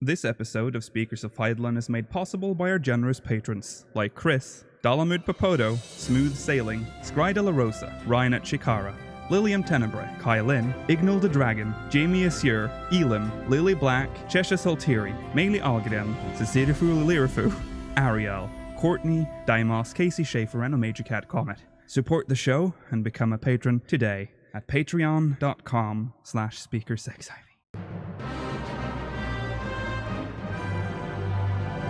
This episode of Speakers of Eidolon is made possible by our generous patrons, like Chris, Dalamud Papodo, Smooth Sailing, Scry de la Rosa, Ryan at Chikara, Lilium Tenebrae, Kylin, Ignal the Dragon, Jamie Assur, Elam, Lily Black, Chesha Soltiri, Meili Algeden, Cecilifu Lirifu, Ariel, Courtney, Dimos, Casey Schaefer, and Omega Cat Comet. Support the show and become a patron today at patreon.com/SpeakersXIV.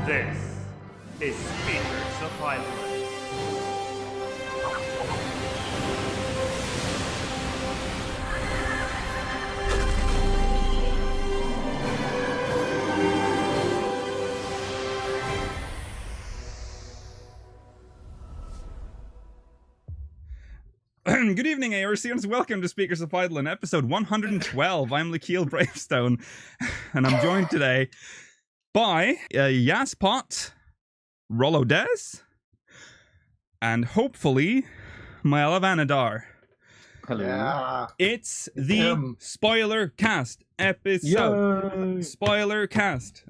This is Speakers of Eidolon. Good evening, Eorzeans. Welcome to Speakers of Eidolon, episode 112. I'm Lakeel Bravestone, and I'm joined today by Yaspot, Rollo Des, and hopefully Maela Vanadar. Hello. Yeah. It's the Spoilercast episode. Spoilercast.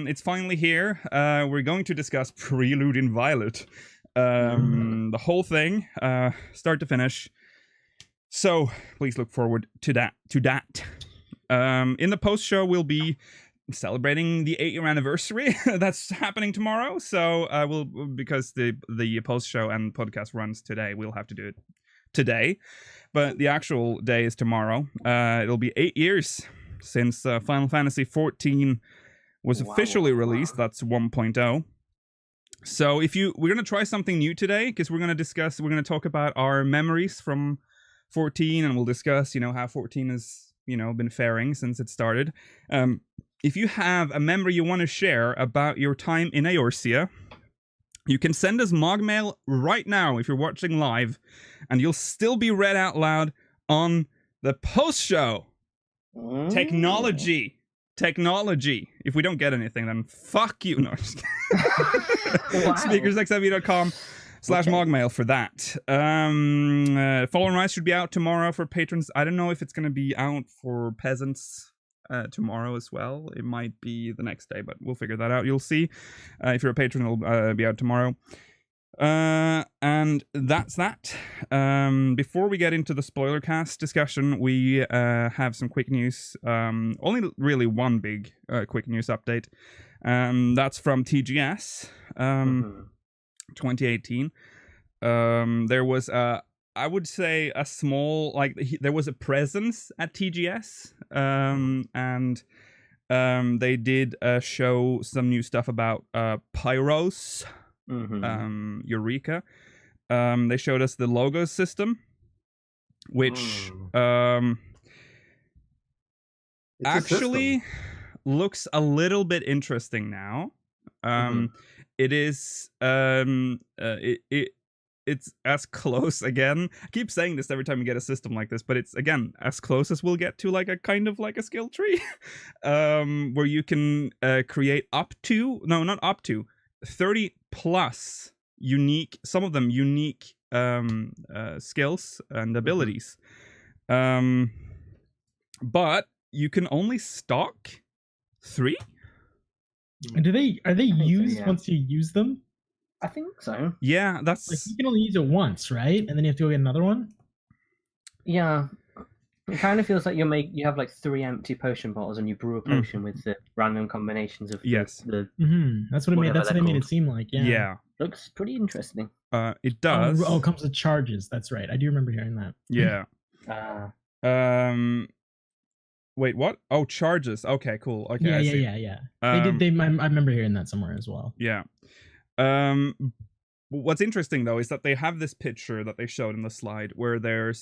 It's finally here. We're going to discuss Prelude in Violet. The whole thing, start to finish. So please look forward to that. In the post show, we'll be celebrating the 8-year anniversary that's happening tomorrow. So we'll, because the post show and podcast runs today, we'll have to do it today. But the actual day is tomorrow. It'll be 8 years since Final Fantasy XIV was officially released. That's 1.0. So we're going to try something new today, because we're going to talk about our memories from 14, and we'll discuss, how 14 has, been faring since it started. If you have a memory you want to share about your time in Eorzea, you can send us Mogmail right now if you're watching live, and you'll still be read out loud on the post show. Technology. If we don't get anything, then fuck you. No, I'm just kidding. Wow. SpeakersXIV.com/Mogmail for that. Fallen Rise should be out tomorrow for patrons. I don't know if it's going to be out for peasants tomorrow as well. It might be the next day, but we'll figure that out. You'll see. If you're a patron, it'll be out tomorrow. And that's that. Before we get into the Spoilercast discussion, we have some quick news. Only really one big quick news update. That's from TGS 2018. There was I would say a small, there was a presence at TGS, and they did show some new stuff about Pyros. Eureka. They showed us the logos system, which actually looks a little bit interesting now. It is it's as close, again, I keep saying this every time we get a system like this, but it's again as close as we'll get to like a kind of like a skill tree, where you can create up to 30 plus unique, some of them unique skills and abilities. But you can only stock 3. And are they used once you use them? I think so. Yeah, that's like you can only use it once, right? And then you have to go get another one? Yeah. It kind of feels like you have like 3 empty potion bottles, and you brew a potion with the random combinations of yes. the That's what it made. That's what they made it seem like. Yeah. Looks pretty interesting. It does. It comes with charges. That's right. I do remember hearing that. Yeah. Wait, what? Oh, charges. Okay, cool. Okay. Yeah. They did. I remember hearing that somewhere as well. Yeah. What's interesting though is that they have this picture that they showed in the slide where they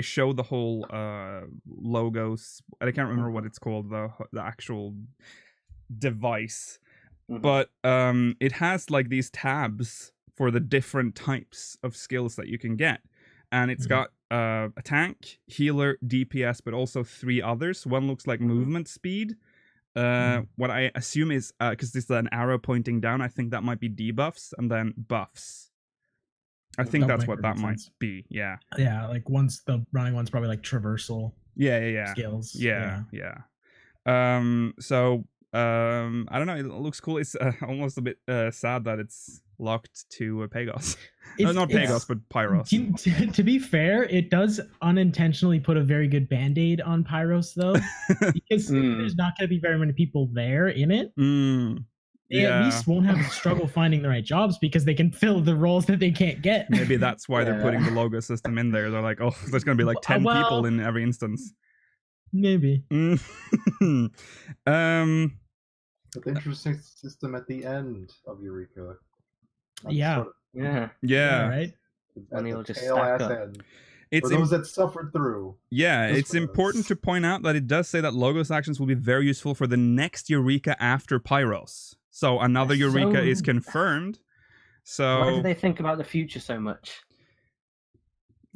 show the whole logos. I can't remember what it's called, the actual device, but it has like these tabs for the different types of skills that you can get, and it's got a tank, healer, DPS, but also 3 others. One looks like movement speed. What I assume is, because this is an arrow pointing down, I think that might be debuffs, and then buffs. I think that's what that might be. Yeah. Yeah, like once the running one's probably like traversal. Yeah. Skills. Yeah. So I don't know. It looks cool. It's almost a bit sad that it's locked to Pagos. No, not Pagos, but Pyros. To be fair, it does unintentionally put a very good band-aid on Pyros, though, because there's not going to be very many people there in it. They at least won't have to struggle finding the right jobs because they can fill the roles that they can't get. Maybe that's why they're putting the logo system in there. They're like, oh, there's going to be like 10 people in every instance. Maybe. But the interesting system at the end of Eureka. Yeah. Right. And it'll just stack up. End. It's for those that suffered through. Yeah, it's important to point out that it does say that Logos actions will be very useful for the next Eureka after Pyros. So another Eureka is confirmed. So why do they think about the future so much?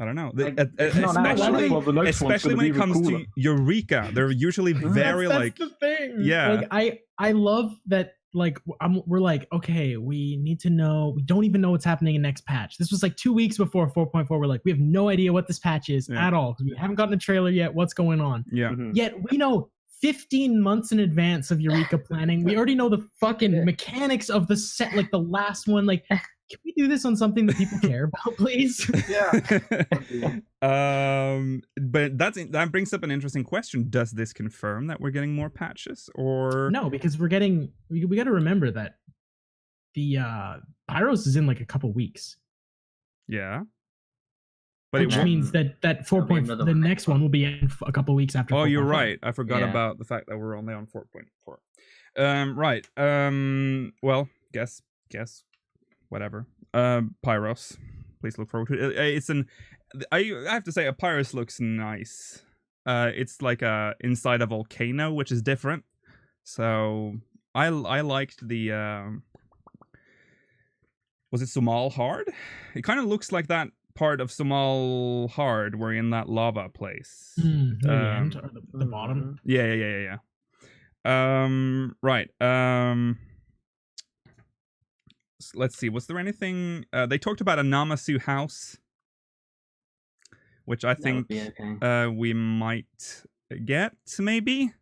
I don't know. Especially when it comes to Eureka, they're usually very that's the thing. Yeah. Like I love that. Like we're like, okay, we need to know. We don't even know what's happening in next patch. This was like 2 weeks before 4.4. We're like, we have no idea what this patch is at all because we haven't gotten a trailer yet. What's going on? Yeah. Yet we know 15 months in advance of Eureka planning. We already know the fucking mechanics of the set, like the last one. Like, can we do this on something that people care about, please? Yeah. But that brings up an interesting question. Does this confirm that we're getting more patches, or no? Because we got to remember that the Pyros is in like a couple weeks. Yeah. But which means that 4.4, the next one will be in a couple weeks after. Oh, you're right. I forgot about the fact that we're only on 4.4. Right. Well, guess. Whatever. Pyros. Please look forward to it. I have to say, a Pyros looks nice. It's like inside a volcano, which is different. So I liked the. Was it Somal Hard? It kind of looks like that part of Somal Hard. We're in that lava place. The end or the bottom. Yeah. Right. Let's see. Was there anything? They talked about a Namasu house, which I think we might get, maybe.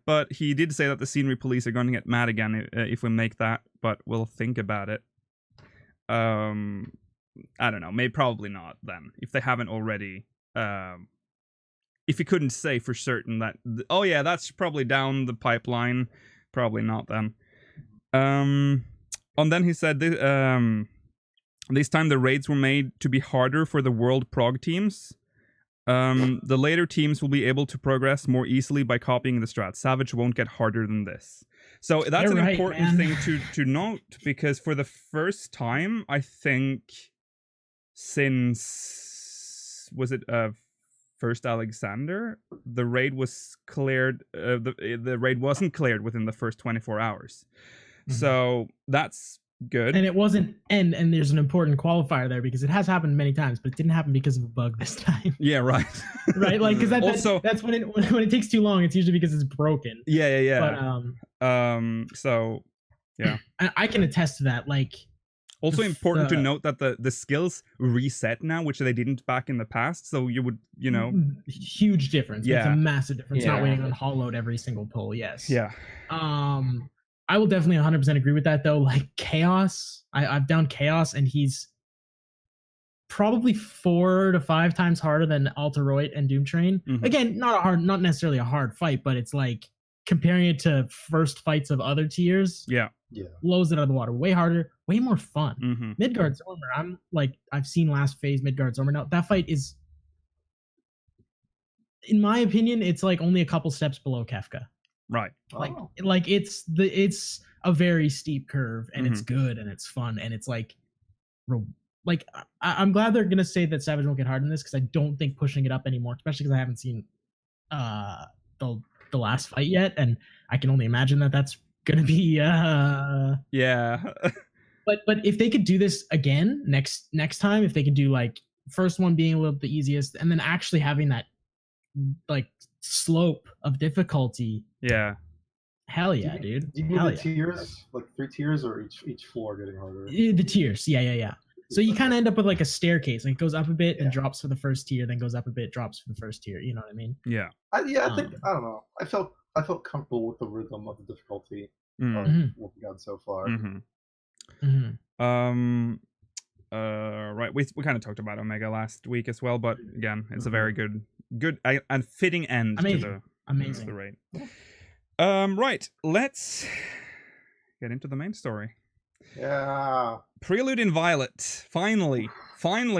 But he did say that the scenery police are going to get mad again if we make that. But we'll think about it. I don't know. Maybe probably not then. If they haven't already. If you couldn't say for certain that. Oh yeah, that's probably down the pipeline. Probably not then. And then he said this time the raids were made to be harder for the world prog teams. The later teams will be able to progress more easily by copying the strat. Savage won't get harder than this. So that's an important thing to note, because for the first time, I think since was it First Alexander, the raid was cleared. The raid wasn't cleared within the first 24 hours. So that's good. And it wasn't, and there's an important qualifier there, because it has happened many times, but it didn't happen because of a bug this time. Yeah, right. Right, like, because that's when it takes too long. It's usually because it's broken. Yeah. But so yeah, I can attest to that. Like, also important to note that the skills reset now, which they didn't back in the past. So you would, huge difference. Yeah, it's a massive difference. Not waiting on hollow every single pull. Yes. Yeah. I will definitely 100% agree with that, though. Like, Chaos, I've downed Chaos, and he's probably 4 to 5 times harder than Alteroid and Doomtrain. Again, not necessarily a hard fight, but it's like comparing it to first fights of other tiers. Yeah. Blows it out of the water. Way harder, way more fun. Midgard Zormer, I've seen last phase Midgard Zormer. Now, that fight is, in my opinion, it's like only a couple steps below Kefka. Right. Like it's a very steep curve, and it's good, and it's fun, and it's like I'm glad they're gonna say that Savage won't get hard in this, because I don't think pushing it up anymore, especially because I haven't seen the last fight yet, and I can only imagine that that's gonna be yeah. But if they could do this again next time, if they could do like first one being a little bit the easiest, and then actually having that like slope of difficulty. Yeah. Hell yeah, dude. Do you need the tiers, like 3 tiers, or each floor getting harder? The tiers, yeah. So you kind of end up with like a staircase. Like, it goes up a bit and drops for the first tier, then goes up a bit, drops for the first tier. You know what I mean? Yeah. I think, I don't know. I felt I felt comfortable with the rhythm of the difficulty Mm. of what we got so far. Right. We kind of talked about Omega last week as well, but again, it's a very good and fitting end to the raid. Right. Let's get into the main story. Yeah. Prelude in Violet. Finally,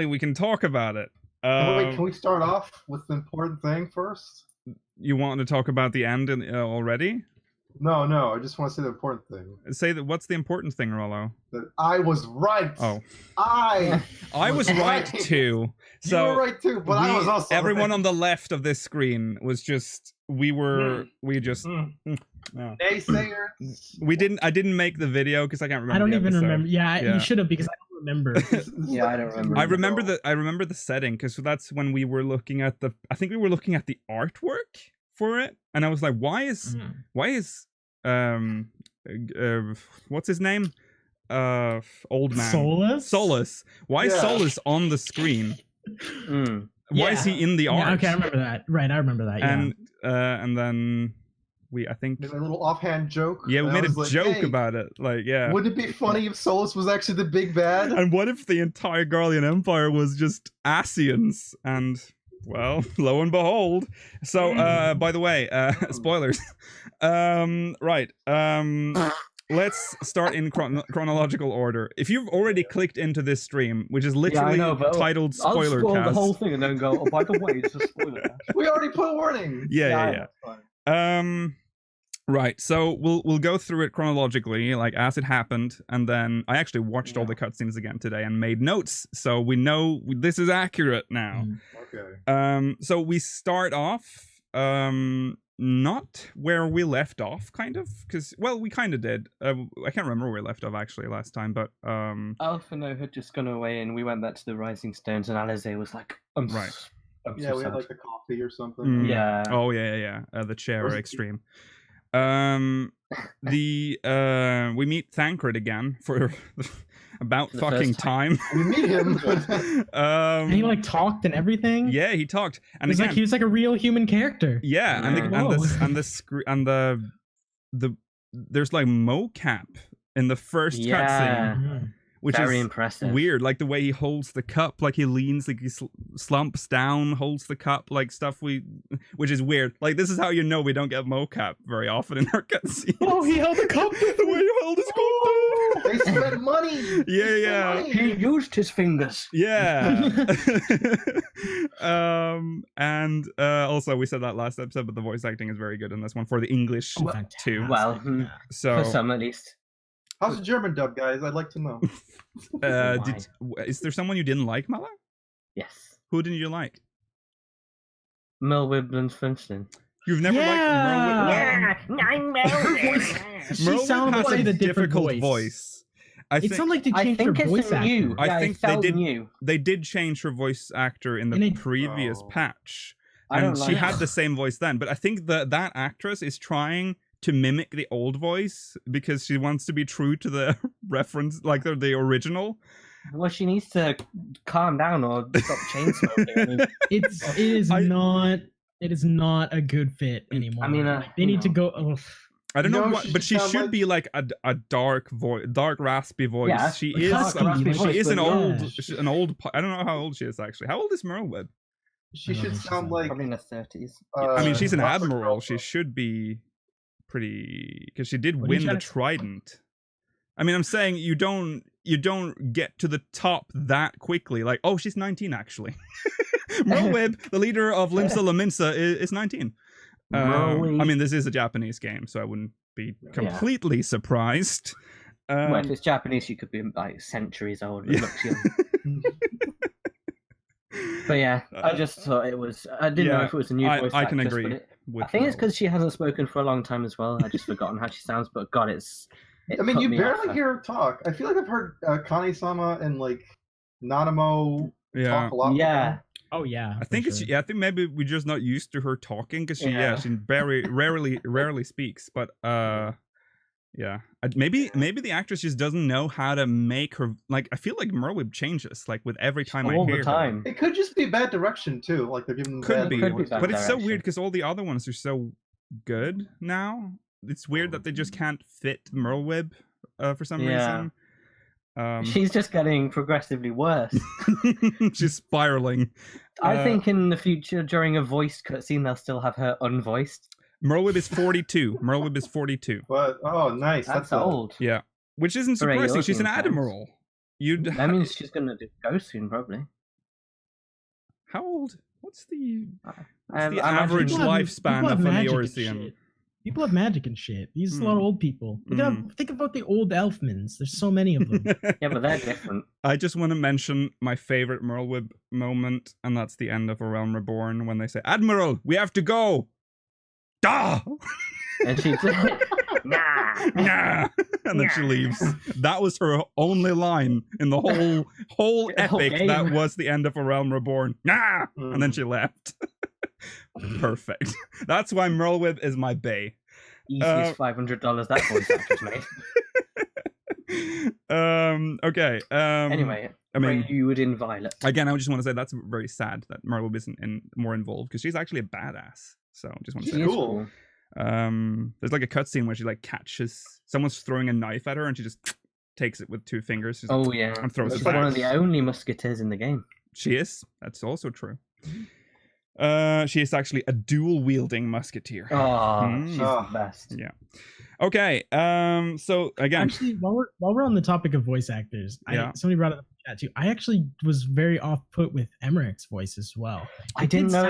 we can talk about it. Wait, can we start off with the important thing first? You want to talk about the end already? No, I just want to say the important thing. Say that. What's the important thing, Rollo? That I was right. Oh, I was right too. So you were right too, but I was also everyone right. on the left of this screen was just naysayers. I didn't make the video because I can't remember. I don't the even episode. remember. Yeah, you should have because I don't remember. Yeah, I don't remember. I remember the setting because that's when we were looking at the artwork for it, and I was like, why is what's his name? Old man. Solus. Why is Solus on the screen? Why is he in the art? Yeah, okay, I remember that. Right, I remember that. Yeah. And then I think made a little offhand joke. Yeah, we made a joke hey, about it. Like, yeah. Wouldn't it be funny if Solus was actually the big bad? And what if the entire Garlean Empire was just Asians? And well, lo and behold. So, by the way, spoilers. Right. Let's start in chronological order. If you've already clicked into this stream, which is literally titled I'll Spoilercast, spoil the whole thing and then go, oh, by the way, it's a spoiler. We already put a warning. Yeah. Right. So we'll go through it chronologically, like as it happened, and then I actually watched all the cutscenes again today and made notes, so we know this is accurate now. Okay. So we start off not where we left off, kind of, because we kind of did. I can't remember where we left off actually last time, but Alphino had just gone away, and we went back to the Rising Stones, and Alize was like, we had like the coffee or something. Yeah. Oh yeah. The chair extreme. We meet Thancred again for about the fucking time. We meet him. And he like talked and everything. Yeah, he talked, and again, he was like a real human character. Yeah, there's like mocap in the first cutscene, which very is impressive. Weird, like the way he holds the cup, like he leans, like he slumps down, holds the cup, like stuff which is weird. Like this is how you know we don't get mocap very often in our cutscenes. Oh, he held the cup. The way he held his cup. They spent money. Yeah. He used his fingers. Yeah. And also we said that last episode, but the voice acting is very good in this one for the English too. Well, so for some at least. How's the German dub, guys? I'd like to know. Is there someone you didn't like, Mala? Yes. Who didn't you like? Mel Wibland's Finston. You've never liked Merle? I'm Merle. She sounds like a difficult voice. It sounds like they changed her voice actor. I think they did. New. They did change her voice actor in the previous patch, and she had the same voice then. But I think that actress is trying to mimic the old voice because she wants to be true to the reference, like the original. Well, she needs to calm down or stop chain smoking. It is not a good fit anymore. I mean, they need to go. I don't know what, but she should be like a dark voice, dark raspy voice. Yeah, she is an old. I don't know how old she is actually. How old is Merle Webb? She should sound like probably in her 30s. I mean, she's an admiral. She should be pretty, because she did win the Trident. I mean, I'm saying you don't get to the top that quickly. Like, oh, she's 19 actually. Merle Webb, the leader of Limsa Lominsa, is 19. I mean, this is a Japanese game, so I wouldn't be completely surprised. Well, if it's Japanese, she could be like centuries old. It looks young. But yeah, I just thought it was. I didn't know if it was a new voice actress. I can agree. I think it's because she hasn't spoken for a long time as well. I just forgotten how she sounds. But God, I mean, you barely hear her talk. I feel like I've heard Kani-sama and like Nanamo talk a lot. Yeah. Oh yeah. I think it's. Yeah, I think maybe we're just not used to her talking because she very rarely speaks. But yeah, maybe the actress just doesn't know how to make her, like, I feel like Merwib changes like with every time I hear all the time. It could just be bad direction too, like they're giving could be, but it's so weird because all the other ones are so good now. It's weird that they just can't fit Merlwyb for some reason. She's just getting progressively worse. She's spiraling. I think in the future, during a voiced cutscene, they'll still have her unvoiced. Merlwyb is 42. Merlwyb is 42. But nice. That's old. Yeah, which isn't surprising. She's an Eorzean admiral. That means she's gonna go soon, probably. How old? What's the I'm average People lifespan have of an magic and Eorzean? shit. People have magic and shit. These are a lot of old people. Think about the old Elfmans. There's so many of them. Yeah, but they're different. I just want to mention my favorite Merlwyb moment, and that's the end of A Realm Reborn when they say, "Admiral, we have to go." Da! And she did. Nah! And then she leaves. That was her only line in the whole epic. game. That was the end of A Realm Reborn. Nah! And then she left. Perfect. That's why Merlwyb is my bae. Easiest $500 that voice actor's made. Okay. Anyway, I mean, Prelude in Violet. again, I just want to say that's very sad that Merlwyb isn't more involved because she's actually a badass. So I just want to say She is cool. there's like a cutscene where she like catches someone's throwing a knife at her and she just takes it with 2 fingers. She's like, Yeah. and throws She's it back. one of the only musketeers in the game. She is. That's also true. She is actually a dual wielding musketeer. Oh, she's the best. Yeah. Okay. So again, Actually, while we're on the topic of voice actors, somebody brought it up in the chat too. I actually was very off put with Emmerich's voice as well. I didn't know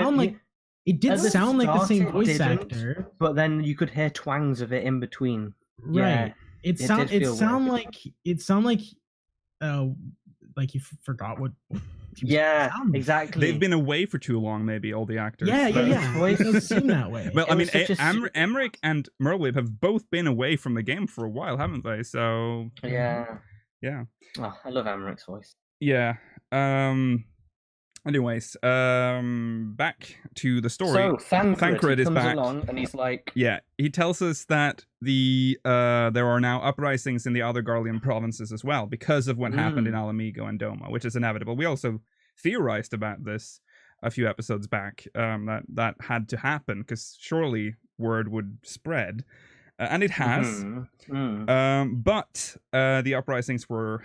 it did at the sound like the start same it voice didn't, actor, but then you could hear twangs of it in between. right? Yeah, It sound like you forgot what he was Yeah, sounding. exactly. they've been away for too long, maybe, all the actors. Yeah. voice- It does seem that way. Well, It I mean, was such a Emmerich and Merlwyb have both been away from the game for a while, haven't they? So Yeah. yeah. Oh, I love Emmerich's voice. Yeah. Anyways, back to the story. So Thancred is comes back. along and he's like, Yeah, he tells us that there are now uprisings in the other Garlean provinces as well because of what happened in Alamigo and Doma, which is inevitable. We also theorized about this a few episodes back, that had to happen because surely word would spread, and it has. But the uprisings were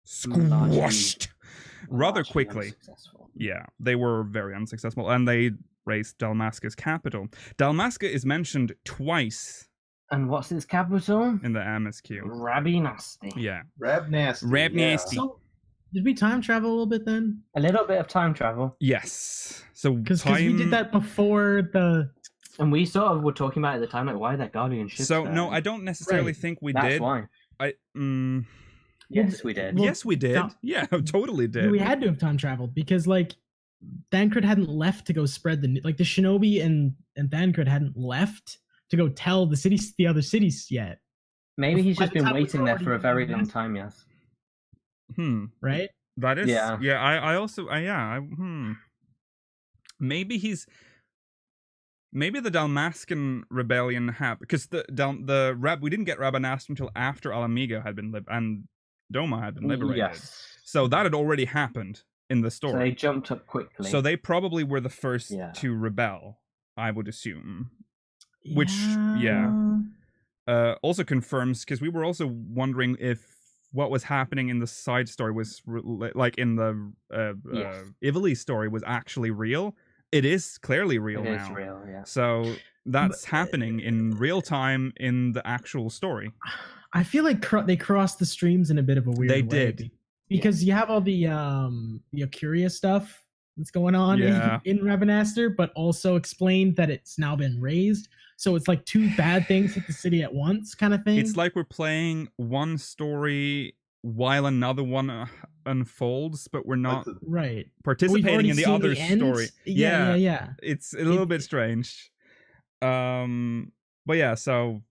squashed rather quickly. Unsuccessful. Yeah, they were very unsuccessful, and they razed Dalmasca's capital. Dalmasca is mentioned twice And what's its capital? in the MSQ. Rabby Nasty. Yeah. Rab Nasty. Rab yeah. Nasty. So, did we time travel a little bit then? A little bit of time travel. Yes. So Because we did that before the. And we sort of were talking about it at the time, like, why are there Guardian ships So there? no, I don't necessarily Right. think we That's did. why. Yes, we did. Well, Yes, we did. Dal- Yeah, totally did. We had to have time traveled because Thancred hadn't left to go spread the the Shinobi and Thancred hadn't left to go tell the other cities yet. Maybe he's By just the been time we waiting were there already for a very in long this- time, yes. Right? That is. Yeah. Yeah. I also. Maybe he's. Maybe the Dalmascan rebellion happened because we didn't get Rabanast until after Alamigo had been and Doma had been liberated. Yes. So that had already happened in the story. So they jumped up quickly. So they probably were the first Yeah. to rebel, I would assume. Which, also confirms, because we were also wondering if what was happening in the side story was, like in the Yes. Ivali story, was actually real. It is clearly real It now. is real, yeah. So that's happening in real time in the actual story. I feel like they crossed the streams in a bit of a weird way. They did. Because you have all the Ocuria stuff that's going on Yeah. in Ravenaster, but also explained that it's now been raised. So it's like two bad things hit the city at once kind of thing. It's like we're playing one story while another one unfolds, but we're not right. participating in the other story. Yeah. It's a little bit strange. But yeah, so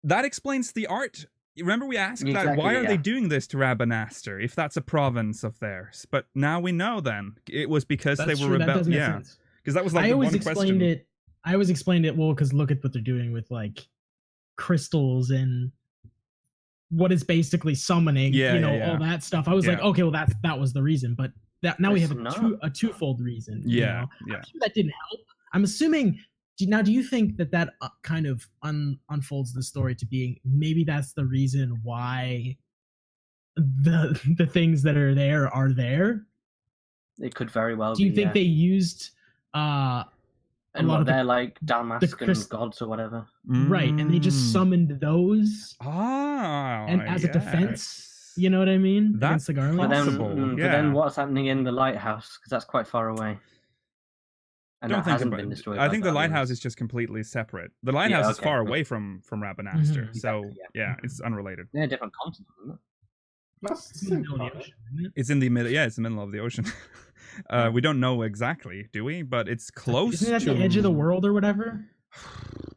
that explains the art. Remember we asked that, why are they doing this to Rabanastre if that's a province of theirs? But now we know then. It was because That's they were true, that does rebelling. make Yeah. sense. Because that was like I the always one explained question. it. I always explained it well because look at what they're doing with like crystals and what is basically summoning, all that stuff. I was like, okay, well that was the reason, but now we have a twofold reason. Yeah, I'm sure that didn't help. I'm assuming do you think that kind of unfolds the story to being maybe that's the reason why the things that are there? It could very well. Do you think they used and what they're like Dalmascan gods or whatever, right? And they just summoned those, and as a defense, you know what I mean? That's against the possible. But then what's happening in the lighthouse? Because that's quite far away. And don't that think hasn't about been destroyed. I think the lighthouse is just completely separate. The lighthouse is far away from Rabanastre, so it's unrelated. They're a different continent, isn't it? That's the same ocean, isn't it? It's in the middle. Yeah, it's the middle of the ocean. We don't know exactly, do we? But it's close. Isn't that the edge of the world or whatever?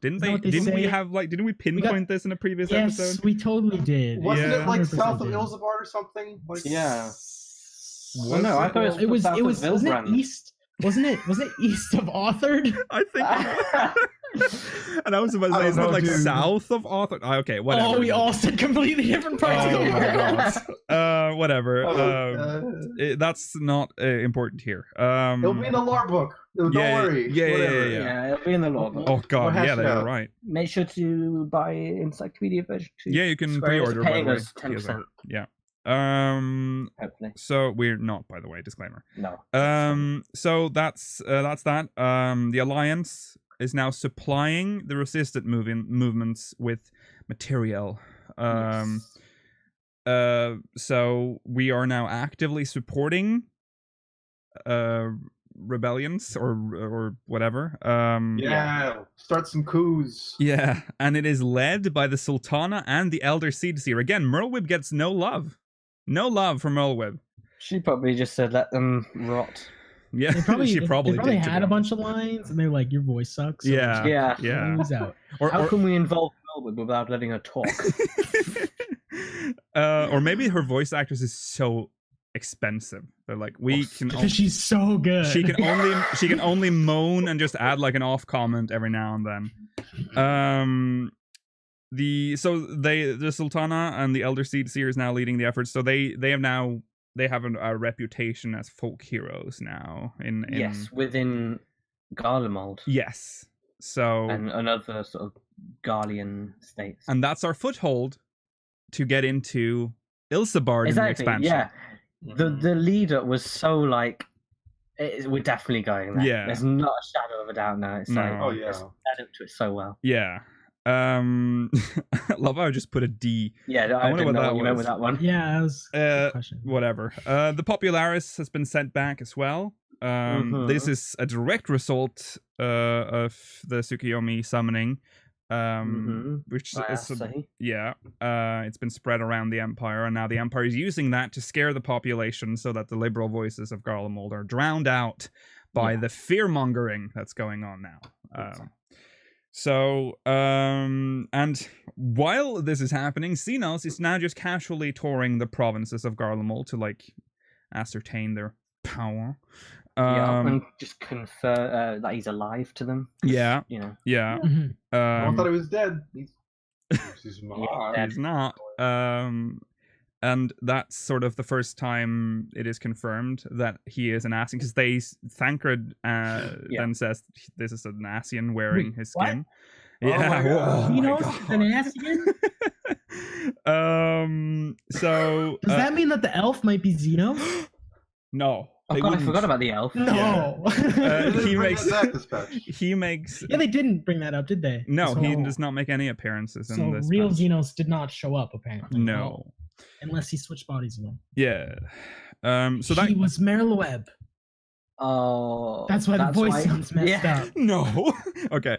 Didn't we pinpoint this in a previous episode? Yes, we totally did. Wasn't it like 100% south of did. Ilzabar or something? Like, Yeah. Was no, I thought It was south of wasn't it Vilbrand. east? Wasn't it east of Othard? I think. And I was about to say, isn't it like south of Author? Okay, whatever. Oh, we all said completely different parts of the world. Whatever. That's not important here. It'll be in the lore book. Don't worry. Yeah. It'll be in the lore book. Oh god, yeah, you're right. Make sure to buy Encyclopedia version 2. Yeah, you can Square is pre-order. By paying the way. us 10%. Yeah. Hopefully. So we're not, by the way, disclaimer. No. So that's that. The Alliance is now supplying the resistant movements with material. So we are now actively supporting rebellions or whatever. Start some coups. Yeah, and it is led by the Sultana and the Elder Seedseer. Again, Merlwyb gets no love. No love from Merlwyb. She probably just said let them rot. Yeah, They probably did, had a bunch of lines, and they're like, "Your voice sucks." So Yeah. Who's out? How can we involve Melwood without letting her talk? Or maybe her voice actress is so expensive. They're like, because she's so good. She can only moan and just add like an off comment every now and then. The Sultana and the Elder Seedseer is now leading the effort. So they have a reputation as folk heroes now in yes, within Garlemald. Yes. So and another sort of Garlean states. And that's our foothold to get into Ilsabard in the expansion. Yeah. The leader was so like we're definitely going there. Yeah. There's not a shadow of a doubt now. It's like it's led up to it so well. Yeah. Love how I just put a D. Yeah, I wonder what you meant with that one. Yeah, that was a question. Whatever. The Popularis has been sent back as well. This is a direct result of the Tsukiyomi summoning. Which is it's been spread around the Empire, and now the Empire is using that to scare the population so that the liberal voices of Garlemald are drowned out by the fear-mongering that's going on now. And while this is happening, Xenos is now just casually touring the provinces of Garlemald to like ascertain their power. And just confer that he's alive to them. Yeah. You know. Yeah. I thought he was dead. He's not. And that's sort of the first time it is confirmed that he is an Ascian, because Thancred then says this is an Ascian wearing his skin. What? Yeah. He knows it's an Ascian? So does that mean that the elf might be Xenos? No. Oh God, I forgot about the elf. No. He makes. Yeah, they didn't bring that up, did they? No, he does not make any appearances in this. So real match. Xenos did not show up apparently. No. Unless he switched bodies again. Yeah. So he was Merlwyb. Oh. That's why the voice sounds messed up. No. Okay.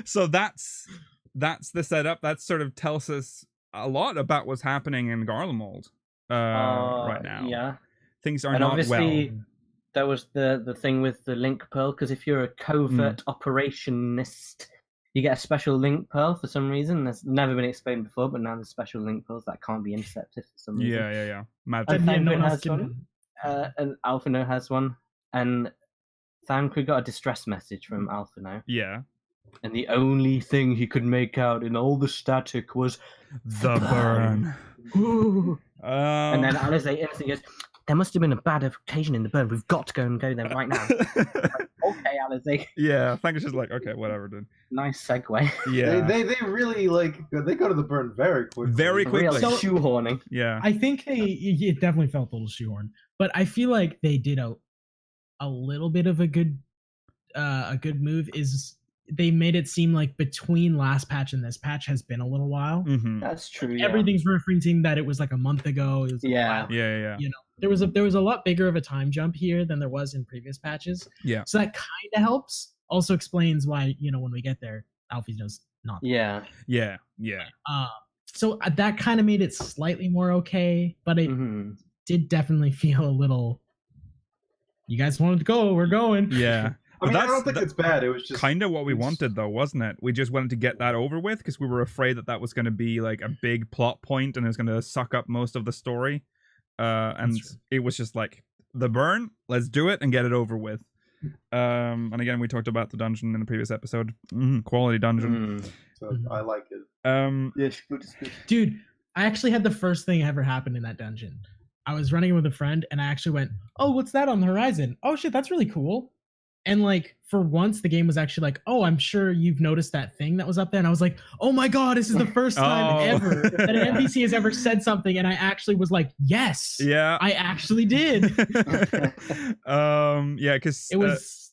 So that's the setup. That sort of tells us a lot about what's happening in Garlemald right now. Yeah. Things are not well. There was the thing with the link pearl, because if you're a covert operationist, you get a special link pearl for some reason. That's never been explained before, but now there's special link pearls that can't be intercepted for some reason. Yeah. Magic. Thancred has one, and Alphino has one, and Thancred got a distress message from Alphino. Yeah. And the only thing he could make out in all the static was the burn. And then Alizé instantly goes, there must have been a bad occasion in the burn. We've got to go there right now. Okay, Alizé. Yeah, I think it's just like, okay, whatever, dude. Nice segue. Yeah. They really they go to the burn very quickly. Very quickly. Real shoehorning. Yeah. I think it definitely felt a little shoehorned, but I feel like they did a little bit of a good move. Is they made it seem like between last patch and this patch has been a little while. Mm-hmm. That's true. Yeah. Everything's referencing that it was like a month ago. It was Yeah. Yeah. You know, there was a lot bigger of a time jump here than there was in previous patches. Yeah. So that kind of helps. Also explains why, you know, when we get there, Alfie's just not. Yeah. Yeah. So that kind of made it slightly more okay, but it did definitely feel a little. You guys wanted to go, we're going. Yeah. I mean, I don't think it's bad. It was just kind of what we wanted, though, wasn't it? We just wanted to get that over with because we were afraid that was going to be like a big plot point and it was going to suck up most of the story. And it was just like the burn. Let's do it and get it over with. And again, we talked about the dungeon in the previous episode. Quality dungeon. So I like it. Yes, good. Dude, I actually had the first thing ever happen in that dungeon. I was running with a friend and I actually went, "Oh, what's that on the horizon? Oh shit, that's really cool." And like for once the game was actually like, "Oh, I'm sure you've noticed that thing that was up there." And I was like, "Oh my god, this is the first time ever that an NPC has ever said something." And I actually was like, "Yes, yeah, I actually did." Yeah, because it was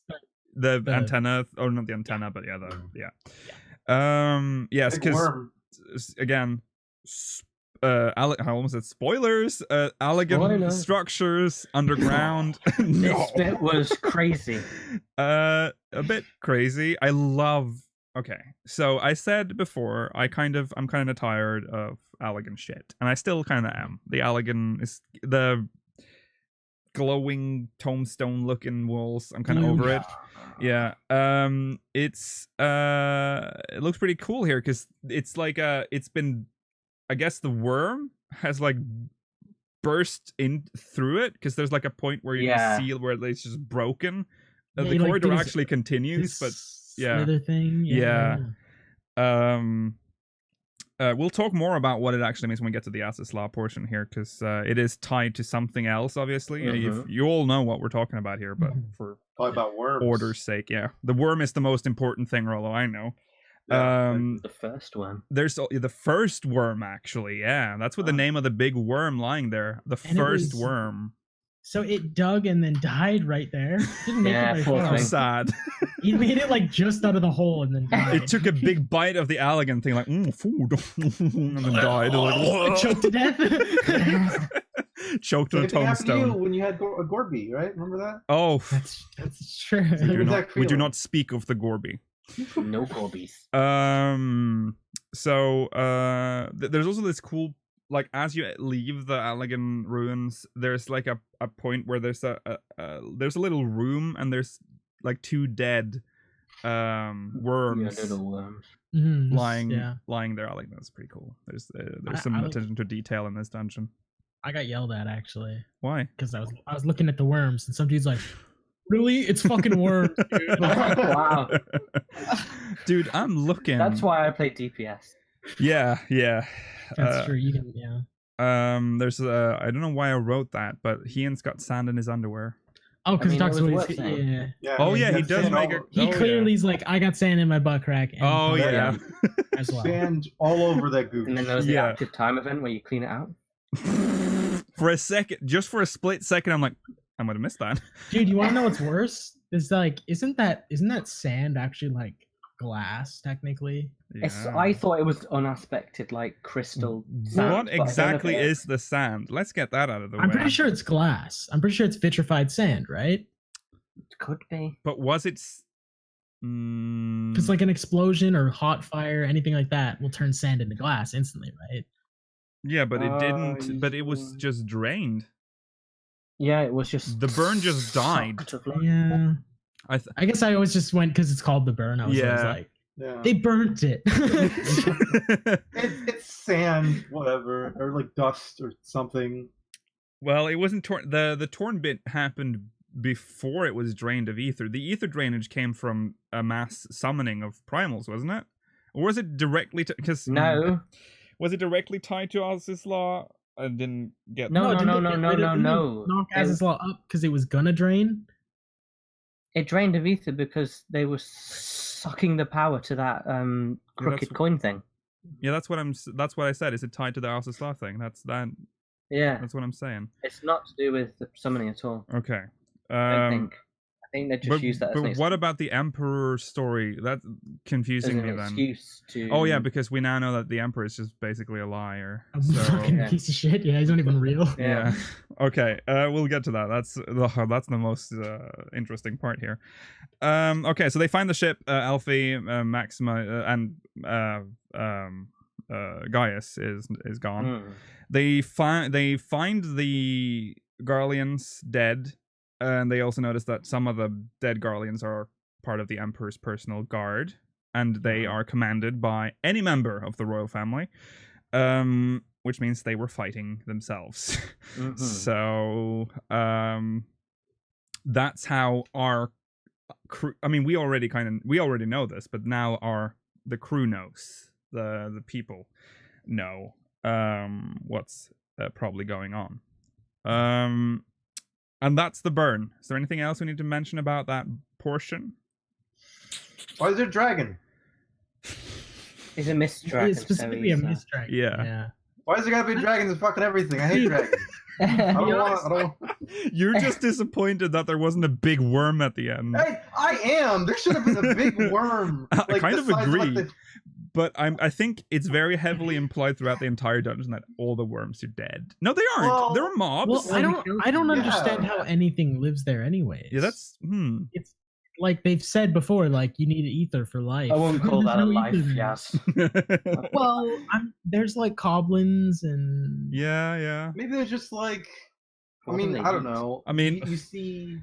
the antenna, or not the antenna, but yes, because again, I almost said spoilers. Elegant structures underground. No. This bit was crazy. A bit crazy. I love. Okay, so I said before, I'm kind of tired of Allegan shit, and I still kind of am. The Allegan is the glowing tombstone looking walls. I'm kind of over it. Yeah. It looks pretty cool here because it's like it's been. I guess the worm has like burst in through it because there's like a point where you can see where it's just broken. The corridor actually continues, but slither thing. We'll talk more about what it actually means when we get to the Asses Law portion here because it is tied to something else, obviously. You all know what we're talking about here, but for talk about worms. Order's sake, the worm is the most important thing, Rollo, I know. The first one. There's the first worm, actually. Yeah, that's what the name of the big worm lying there. The first worm. So it dug and then died right there. Didn't make it very far. Sad. He made it like just out of the hole and then died. It took a big bite of the Allegan thing, like food, and then died. Like, choked to death. Choked on a tombstone. When you had a Gorby, right? Remember that? Oh, that's true. We do not speak of the Gorby. No Gorbies. So there's also this cool, like, as you leave the Allegan ruins, there's like a point where there's a little room and there's like two dead worms. Yeah, little worms. Lying there. I like that's pretty cool. There's some attention to detail in this dungeon. I got yelled at actually. Why? Because I was looking at the worms and some dude's like, "Really? It's fucking worms, dude." Wow. Dude, I'm looking. That's why I play DPS. Yeah. That's true. You can, there's I don't know why I wrote that, but Ian's got sand in his underwear. Oh, because he talks about he does make it. He clearly is like, "I got sand in my butt crack." And as well. Sand all over that goop. And then there's the active time event where you clean it out. For a second, just for a split second, I'm like, I might have missed that. Dude, you want to know what's worse? It's like, isn't that sand actually like glass technically? Yeah. I thought it was unaspected, like crystal sand. What exactly is the sand? Let's get that out of the way. I'm pretty sure it's glass. I'm pretty sure it's vitrified sand, right? It could be. But was it? Because like an explosion or hot fire, anything like that will turn sand into glass instantly, right? Yeah, but it didn't. But it was just drained. Yeah, it was just the burn just died. Yeah. I guess I always just went because it's called the burn. I was always like, they burnt it. It's sand, whatever, or like dust or something. Well, it wasn't torn. The torn bit happened before it was drained of ether. The ether drainage came from a mass summoning of primals, wasn't it? Or was it directly because no? Was it directly tied to Oz's Law? I didn't get. No, didn't they get rid of- didn't they knock They- Azazel up because it was gonna drain. It drained of ether because they were sucking the power to that crooked coin thing. Yeah, that's what I said. Is it tied to the Azazel thing? That's Yeah, what I'm saying. it's not to do with the summoning at all. Okay. I think they just used that as an But excuse. what about the Emperor story? That's confusing as me an then. excuse to. Oh yeah, because we now know that the Emperor is just basically a liar. A So fucking Yeah. piece of shit. Yeah, he's not even real. yeah. Okay. We'll get to that. That's the most interesting part here. Okay. So they find the ship. Alfie, Maxima, and Gaius is gone. Mm. They find the Garleans dead, and they also notice that some of the dead Garleans are part of the Emperor's personal guard, and they are commanded by any member of the royal family, which means they were fighting themselves. Mhm. So that's how our crew. I mean, we already know this, but now the crew knows, the people know what's probably going on. And that's the burn. Is there anything else we need to mention about that portion? Why is there a dragon? He's a mist dragon. It's specifically a mist dragon. Yeah. Why is there gotta be dragons and fucking everything? I hate dragons. I don't want. You're just disappointed that there wasn't a big worm at the end. I am. There should have been a big worm. I kind the of size agree. the- But I think it's very heavily implied throughout the entire dungeon that all the worms are dead. No, they aren't. Well- They're mobs. Well, I don't Yeah. understand how anything lives there anyways. Yeah, that's It's like they've said before, like you need ether for life. I won't call There's that a no life, ether there. yes. Well, there's like goblins and yeah. Maybe they're just like. I What mean, do they I don't eat? know. I mean, you see.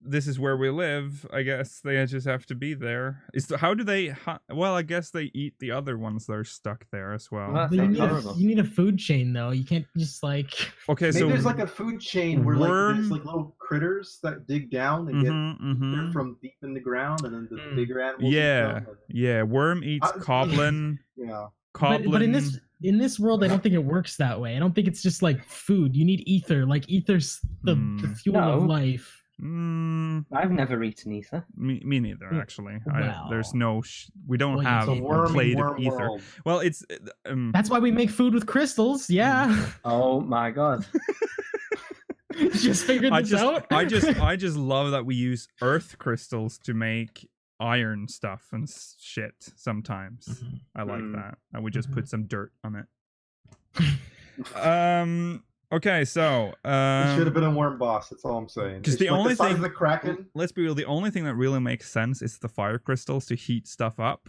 this is where we live. I guess they just have to be there. How do they? Well, I guess they eat the other ones that are stuck there as well. Well, But you That's need, horrible. you need a food chain though. You can't just like Okay, Maybe so there's like a food chain where like worm- there's like little critters that dig down and get they're from deep in the ground, and then the bigger animals. eat Yeah, them, and- yeah. Worm eats coblin. yeah. Coblin. but in this world I don't think it works that way. I don't think it's just like food. You need ether. Like ether's the fuel of No. life. I've never eaten ether. Me neither, actually. Well. There's no. We don't Well, have it's It's a a a wormy plate worm of ether. world. Well, it's. That's why we make food with crystals. Yeah. Oh my god. Just figured this out. I just love that we use earth crystals to make iron stuff and shit sometimes. Mhm. I like Mm. that. I would just Mhm. put some dirt on it. Okay, so It should have been a worm boss. That's all I'm saying. 'cause It's the like only the size thing- of the Kraken. let's be real, the only thing that really makes sense is the fire crystals to heat stuff up.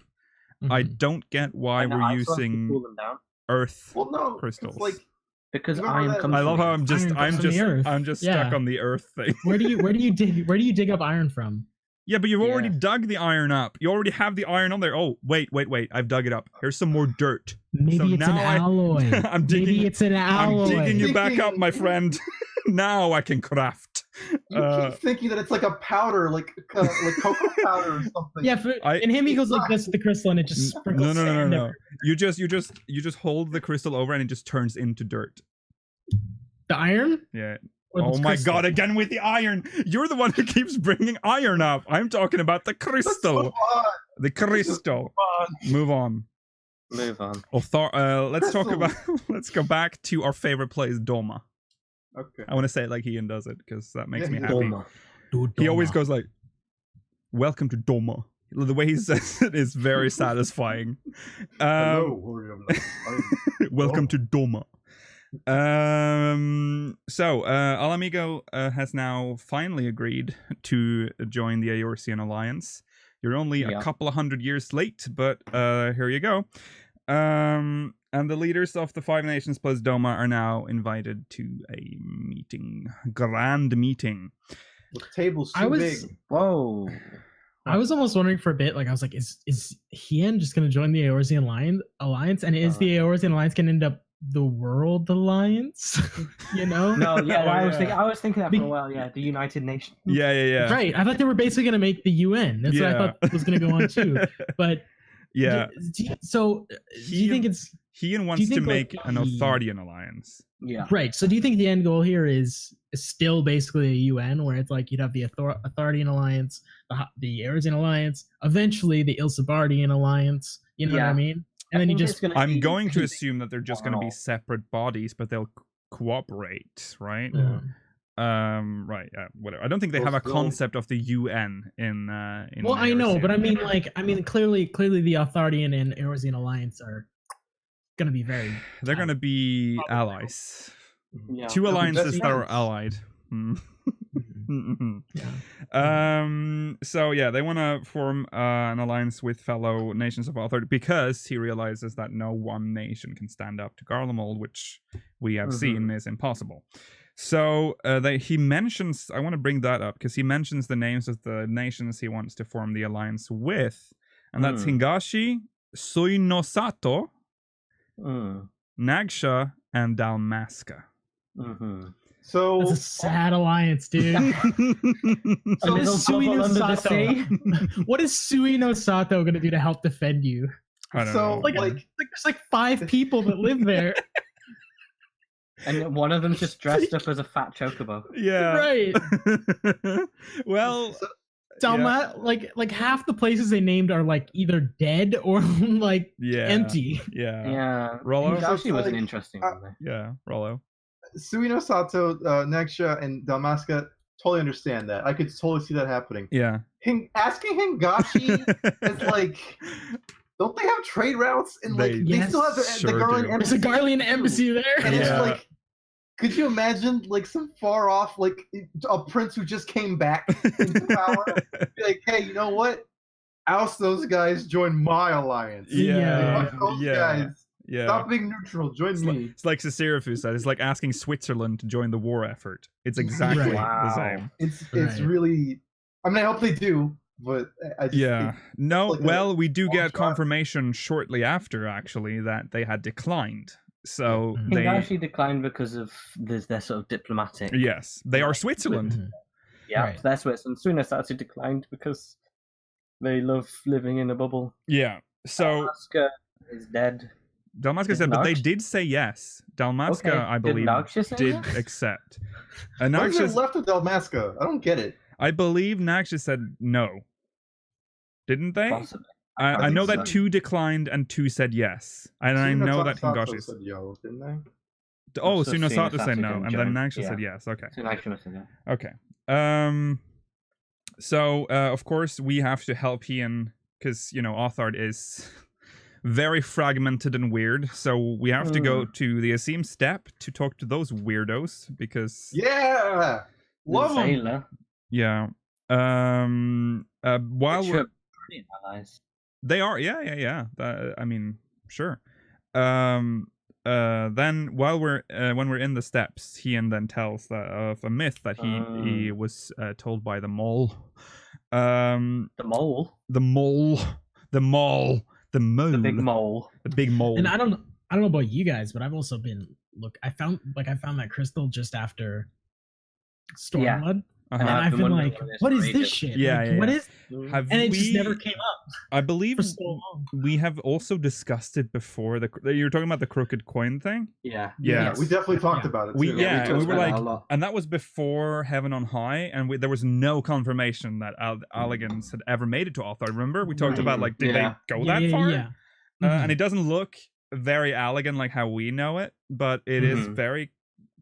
I Mhm. don't get why And the we're ice ones to using cool them down. earth Well, no, crystals. It's like Because You remember iron that- comes I from love how I'm just Iron comes from the earth. I'm just Yeah. stuck on the earth thing. Where do you dig up iron from? Yeah, but you've already Yeah. dug the iron up. You already have the iron on there. Oh, wait. I've dug it up. Here's some more dirt. Maybe So it's an now alloy. I'm digging- Maybe it's an alloy. I'm digging you back Thinking- up, my friend. Now I can craft. you keep thinking that it's like a powder, like cocoa powder or something. Yeah, in him he goes like this with the crystal and it just sprinkles No. sand everywhere. You just hold the crystal over and it just turns into dirt. The iron? Yeah. Or Oh the my crystal? god, again with the iron. You're the one who keeps bringing iron up. I'm talking about the Let's crystal. move on. The crystal. Move on. Move on. Let's talk Crystal. about. Let's go back to our favorite place, Doma. Okay. I want to say it like Ian does it because that makes Yeah, me he happy. Doma. Dude, He always Doma. goes like, "Welcome to Doma." The way he says it is very satisfying. Hello, William. Welcome to Doma. So Alamigo has now finally agreed to join the Eorzean alliance. You're only a Yeah. couple of 100 years late, but here you go. And the leaders of the Five Nations plus Doma are now invited to a grand meeting. The table's too I was- big. Whoa. I was almost wondering for a bit, like I was like, is Hien just gonna join the Eorzean alliance? And is the Eorzean alliance gonna end up the World Alliance? You know? No, yeah, I was Yeah. thinking that for a while. Yeah, the United Nations. Yeah. Right. I thought they were basically gonna make the UN. That's what I thought was gonna go on too. But Yeah. Do you think it's He wants to think, make like, an Othardian alliance. Yeah. right? So do you think the end goal here is still basically a UN, where it's like you'd have the Othardian alliance, the Eorzean alliance, eventually the Ilsabardian alliance? You know what I Yeah. mean? And then you just I'm going to assume that they're just going to be separate bodies, but they'll cooperate, right? Right. Yeah. Whatever. I don't think they have a concept of the UN in. Well, I know, Eorzean. but I mean, clearly, the Othardian and Eorzean alliance are going to be very. They're going to be allies. Yeah. Two alliances that are friends. allied. Yeah. So yeah, they want to form an alliance with fellow nations of Othardia because he realizes that no one nation can stand up to Garlemald, which we have seen is impossible. So he mentions, I want to bring that up because he mentions the names of the nations he wants to form the alliance with, and that's Hingashi, Suinosato, Nagsha, and Dalmasca. So That's a sad alliance, dude. So What is Suinosato? What is Suinosato going to do to help defend you? I don't know. Like there's like 5 people that live there. And one of them's just dressed up as a fat chocobo. Yeah. Right. Well, Dalma, like half the places they named are like either dead or like empty. Yeah. Yeah. Rollo? Hingashi was an like, interesting one there. Yeah, Rollo. Suinosato, Neksha, and Dalmasca, totally understand that. I could totally see that happening. Yeah. Asking Hingashi is like, don't they have trade routes? And like, they still have the Garland do. embassy. There's a Garlean embassy there. And it's Yeah. like, could you imagine like some far off, like a prince who just came back into power? Be like, hey, you know what? Oust those guys, join my alliance. Yeah. Fuck those Yeah. guys. Yeah. Stop being neutral. Join me. It's like Cicerafu said. It's like asking Switzerland to join the war effort. It's exactly Right. the same. It's Right. really. I mean, I hope they do, but I just Yeah. No, like a well, we do long get shot. confirmation shortly after, actually, that they had declined. So Mhm. they. Hingashi declined because of their sort of diplomatic. Yes, they are Switzerland. Mhm. Yeah, Right. that's what. And Suinosato declined because they love living in a bubble. Yeah. So Dalmasca is dead. Dalmasca Did said, but they Nagsha- did say yes. Dalmasca, Okay, I did believe, Nagsha say did yes? accept. What is there Nagsha, left of Dalmasca? I don't get it. I believe Nagsha said no. Didn't they? Possibly. I think know so. that 2 declined and 2 said yes. And I know that Suinosato Hingashi said yo, didn't they? Oh, So Suinosato said Suinosato no, didn't and then join. Nagsha Yeah. said yes. Okay. Suinosato must have that. Okay. So of course we have to help Ian because Othard is very fragmented and weird. So we have to go to the Asim Steppe to talk to those weirdos because Yeah, love them. Sailor. yeah. While Which we're, are brilliant allies. they are, yeah. I mean, sure. Then while when we're in the steppes, Ian then tells of a myth that he was told by the mole. The mole. The mole. The mole. The mole. The big mole. The big mole. And I don't know about you guys, but I've also been I found that crystal just after Stormblood. Uh-huh. And I've I've been been wondering like, what it is what for is this ages. shit? Yeah, Like, yeah, what yeah. is? Have And it we, just never came up I believe for so long. we have also discussed it before. You're talking about the crooked coin thing? Yeah. Yeah. We definitely talked about it. We Too. yeah, talked we were about that like, a lot. and that was before Heaven on High, and there was no confirmation that Alligans had ever made it to Althar. Remember, we talked Right. about like, did Yeah. they go that far? Yeah. And it doesn't look very Allagan like how we know it, but it is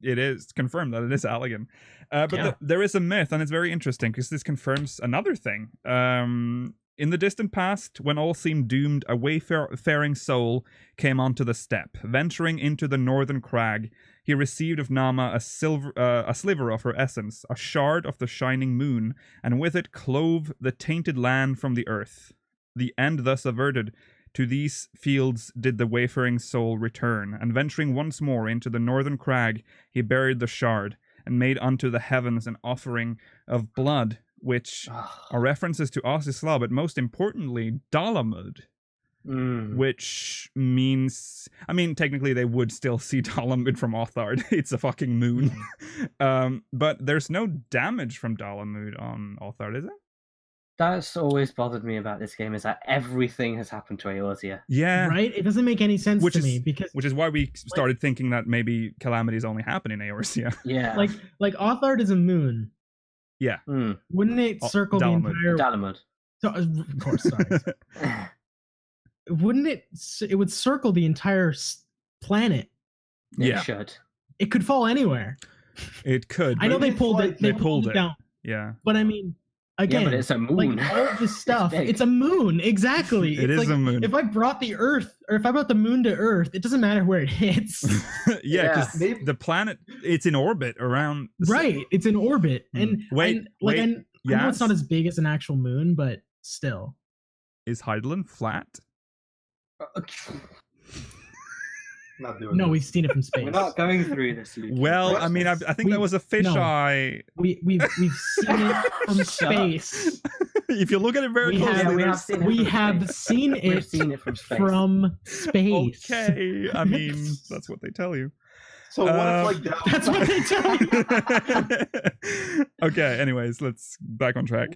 it is confirmed that it is Allagan. But Yeah. there is a myth, and it's very interesting because this confirms another thing. In the distant past, when all seemed doomed, a wayfaring soul came onto the steppe. Venturing into the northern crag, he received of Nama a sliver of her essence, a shard of the shining moon, and with it clove the tainted land from the earth. The end thus averted, to these fields did the wayfaring soul return, and venturing once more into the northern crag, he buried the shard, and made unto the heavens an offering of blood, which are references to Osisla, but most importantly, Dalamud, which means, I mean, technically they would still see Dalamud from Othard. It's a fucking moon. But there's no damage from Dalamud on Othard, is it? That's always bothered me about this game, is that everything has happened to Eorzea. Yeah. Right? It doesn't make any sense Which to is- me because Which is why we started thinking that maybe calamities only happen in Eorzea. Yeah. like Othard is a moon. Hmm. Wouldn't it Oh, circle the Dalamud. entire? Dalamud. So, of course, sorry. Wouldn't it? It would circle the entire planet. Yeah. It should. It could fall anywhere. It could. I know but- they it's pulled like- it. They pulled it. down. Yeah. But I mean, again, Yeah, but it's a moon. like all this stuff. big. It's a moon, exactly. It It's is like, a moon. If I brought the Earth, or if I brought the moon to Earth, it doesn't matter where it hits. Yeah, because Maybe- the planet, it's in orbit around. the Right, it's in orbit, and Wait, I know it's yes? not as big as an actual moon, but still. Is Heidelin flat? Not doing No, this. we've seen it from space. We're not going through this, Luke. Well, I mean, I think We- that was a fisheye. We've seen it from Shut up. space. If you look at it very We have- closely, we have there's- seen it We from have space. seen We've it seen it from space. from space. Okay, I mean, that's what they tell you. So what if like that? That's what they tell you. Okay, anyways, let's back on track.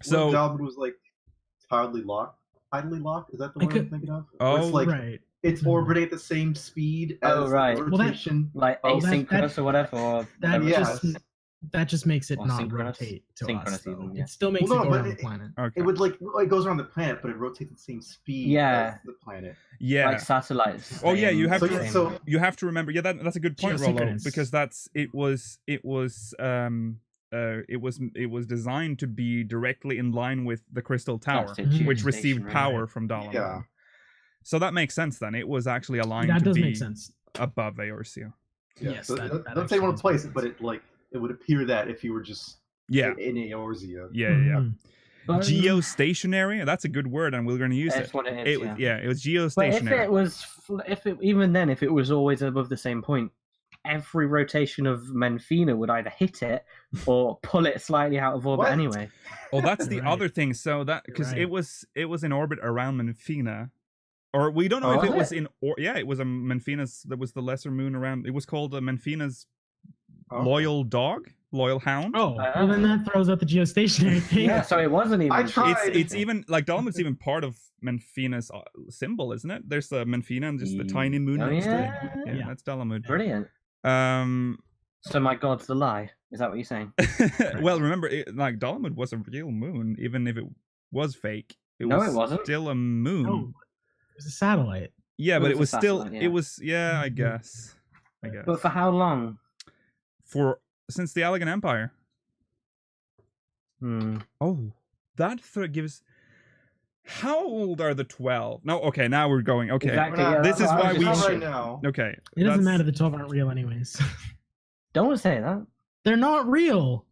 So, Dalbert was like tidally locked. Tidally locked? Is that the I word could- I'm thinking of? Oh, Where it's like right. it's orbiting at the same speed as Oh, right. the Well, that- rotation. Like Oh, asynchronous or whatever. Or That whatever. Yeah. that just makes it Or not synchronous. rotate to Synchronous us. Though. even, yeah. It still makes Well, it no, go but around the it- planet. okay. It would like it goes around the planet, but it rotates at the same speed Yeah. as the planet. yeah. Like satellites. Oh, yeah, you have So, to- so You have to remember, yeah, that's a good point, Rollo, Geosynchronous. because it was designed to be directly in line with the Crystal Tower, Mhm. which received Station, power right. from Doma. Yeah. So that makes sense then. It was actually aligned That to does be make sense. above Eorzea. Yeah. Yes, so that don't say actually one makes place, sense. but it would appear that if you were just Yeah, in Eorzea. yeah. Mhm. But, Geostationary. That's a good word, and we're going to use That's it. what it is. It was But if geostationary. it was, even then, if it was always above the same point, every rotation of Menfina would either hit it or pull it slightly out of orbit What? anyway. Oh, that's the Right. other thing. So that because Right. it was in orbit around Menfina, or we don't know Oh, if it was was in. Or yeah, it was a Menfina's. That was the lesser moon around. It was called a Menfina's Oh. loyal dog, loyal hound. Oh, well then that throws out the geostationary thing. Yeah, so it wasn't even. I tried. It's even like Dalamud's even part of Menfina's symbol, isn't it? There's the Menfina and just the tiny moon Oh, next to yeah. it. Yeah, Yeah. that's Dalamud. Brilliant. Um, So my god's the lie. Is that what you're saying? well, remember, like Dalamud was a real moon, even if it was fake. No, it wasn't. Still a moon. Oh, it was a satellite. Yeah, It but was it a was still. satellite, yeah. It was. Yeah, I Mhm. guess. I guess. But for how long? Since the Allegan Empire. Hmm. Oh, that gives. How old are the 12? No, okay, now we're going. Okay, Exactly. Yeah, This that's is what I why was we Not just should- right saying. now. okay. It doesn't that's- matter. The 12 aren't real, anyways. Don't say that. They're not real.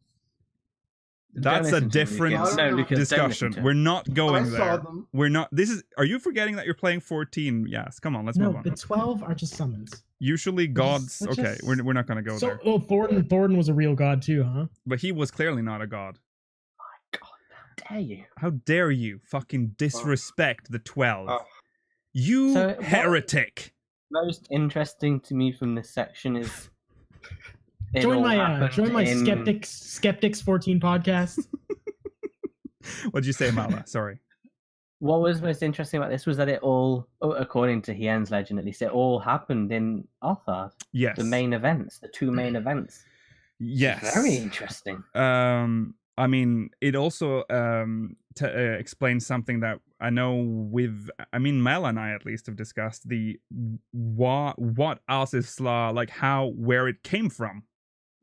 Don't That's a listen to him, different Lucas. No, Lucas, don't discussion. listen to him. We're not going I saw there. them. We're not. This is. Are you forgetting that you're playing 14? Yes. Come on, let's No, move on. the 12 are just summons. Usually gods. They're Okay, just- we're not gonna go So, there. oh, Thornton was a real god too, huh? But he was clearly not a god. God, how dare you? How dare you fucking disrespect the 12? Oh. You So, what- heretic. Most interesting to me from this section is. it Join all my happened in- Skeptics 14 podcast. What'd you say, Mala? Sorry. What was most interesting about this was that it all, according to Hien's legend at least, it all happened in Othard. Yes. The main events, the two main events. Yes. Very interesting. I mean, it also explains something that I know Mel and I at least have discussed what Asisla, like where it came from.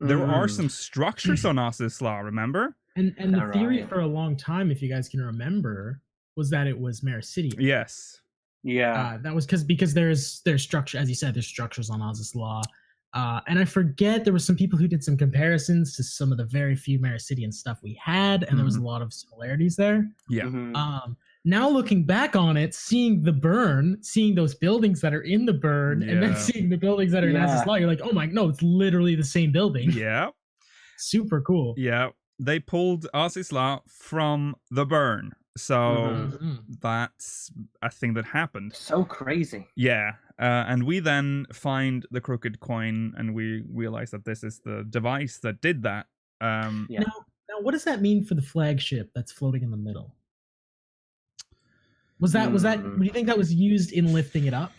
There are Mm. some structures on Asisla, remember? And the All theory right. for a long time, if you guys can remember, was that it was Mericidian. Yes. Yeah. That was because there's structure, as you said, there's structures on Oz's Law. And I forget there were some people who did some comparisons to some of the very few Mericidian stuff we had, and there was a lot of similarities there. Yeah. Mhm. Now looking back on it, seeing the burn, seeing those buildings that are in the burn, and then Yeah. seeing the buildings that are in Yeah. Oz's Law, you're like, oh my, no, it's literally the same building. Yeah. Super cool. Yeah. They pulled Asisla from the burn. So Mhm. that's a thing that happened. So crazy. Yeah. And we then find the crooked coin and we realize that this is the device that did that. Yeah. Now, Now, what does that mean for the flagship that's floating in the middle? Was that? Do you think that was used in lifting it up?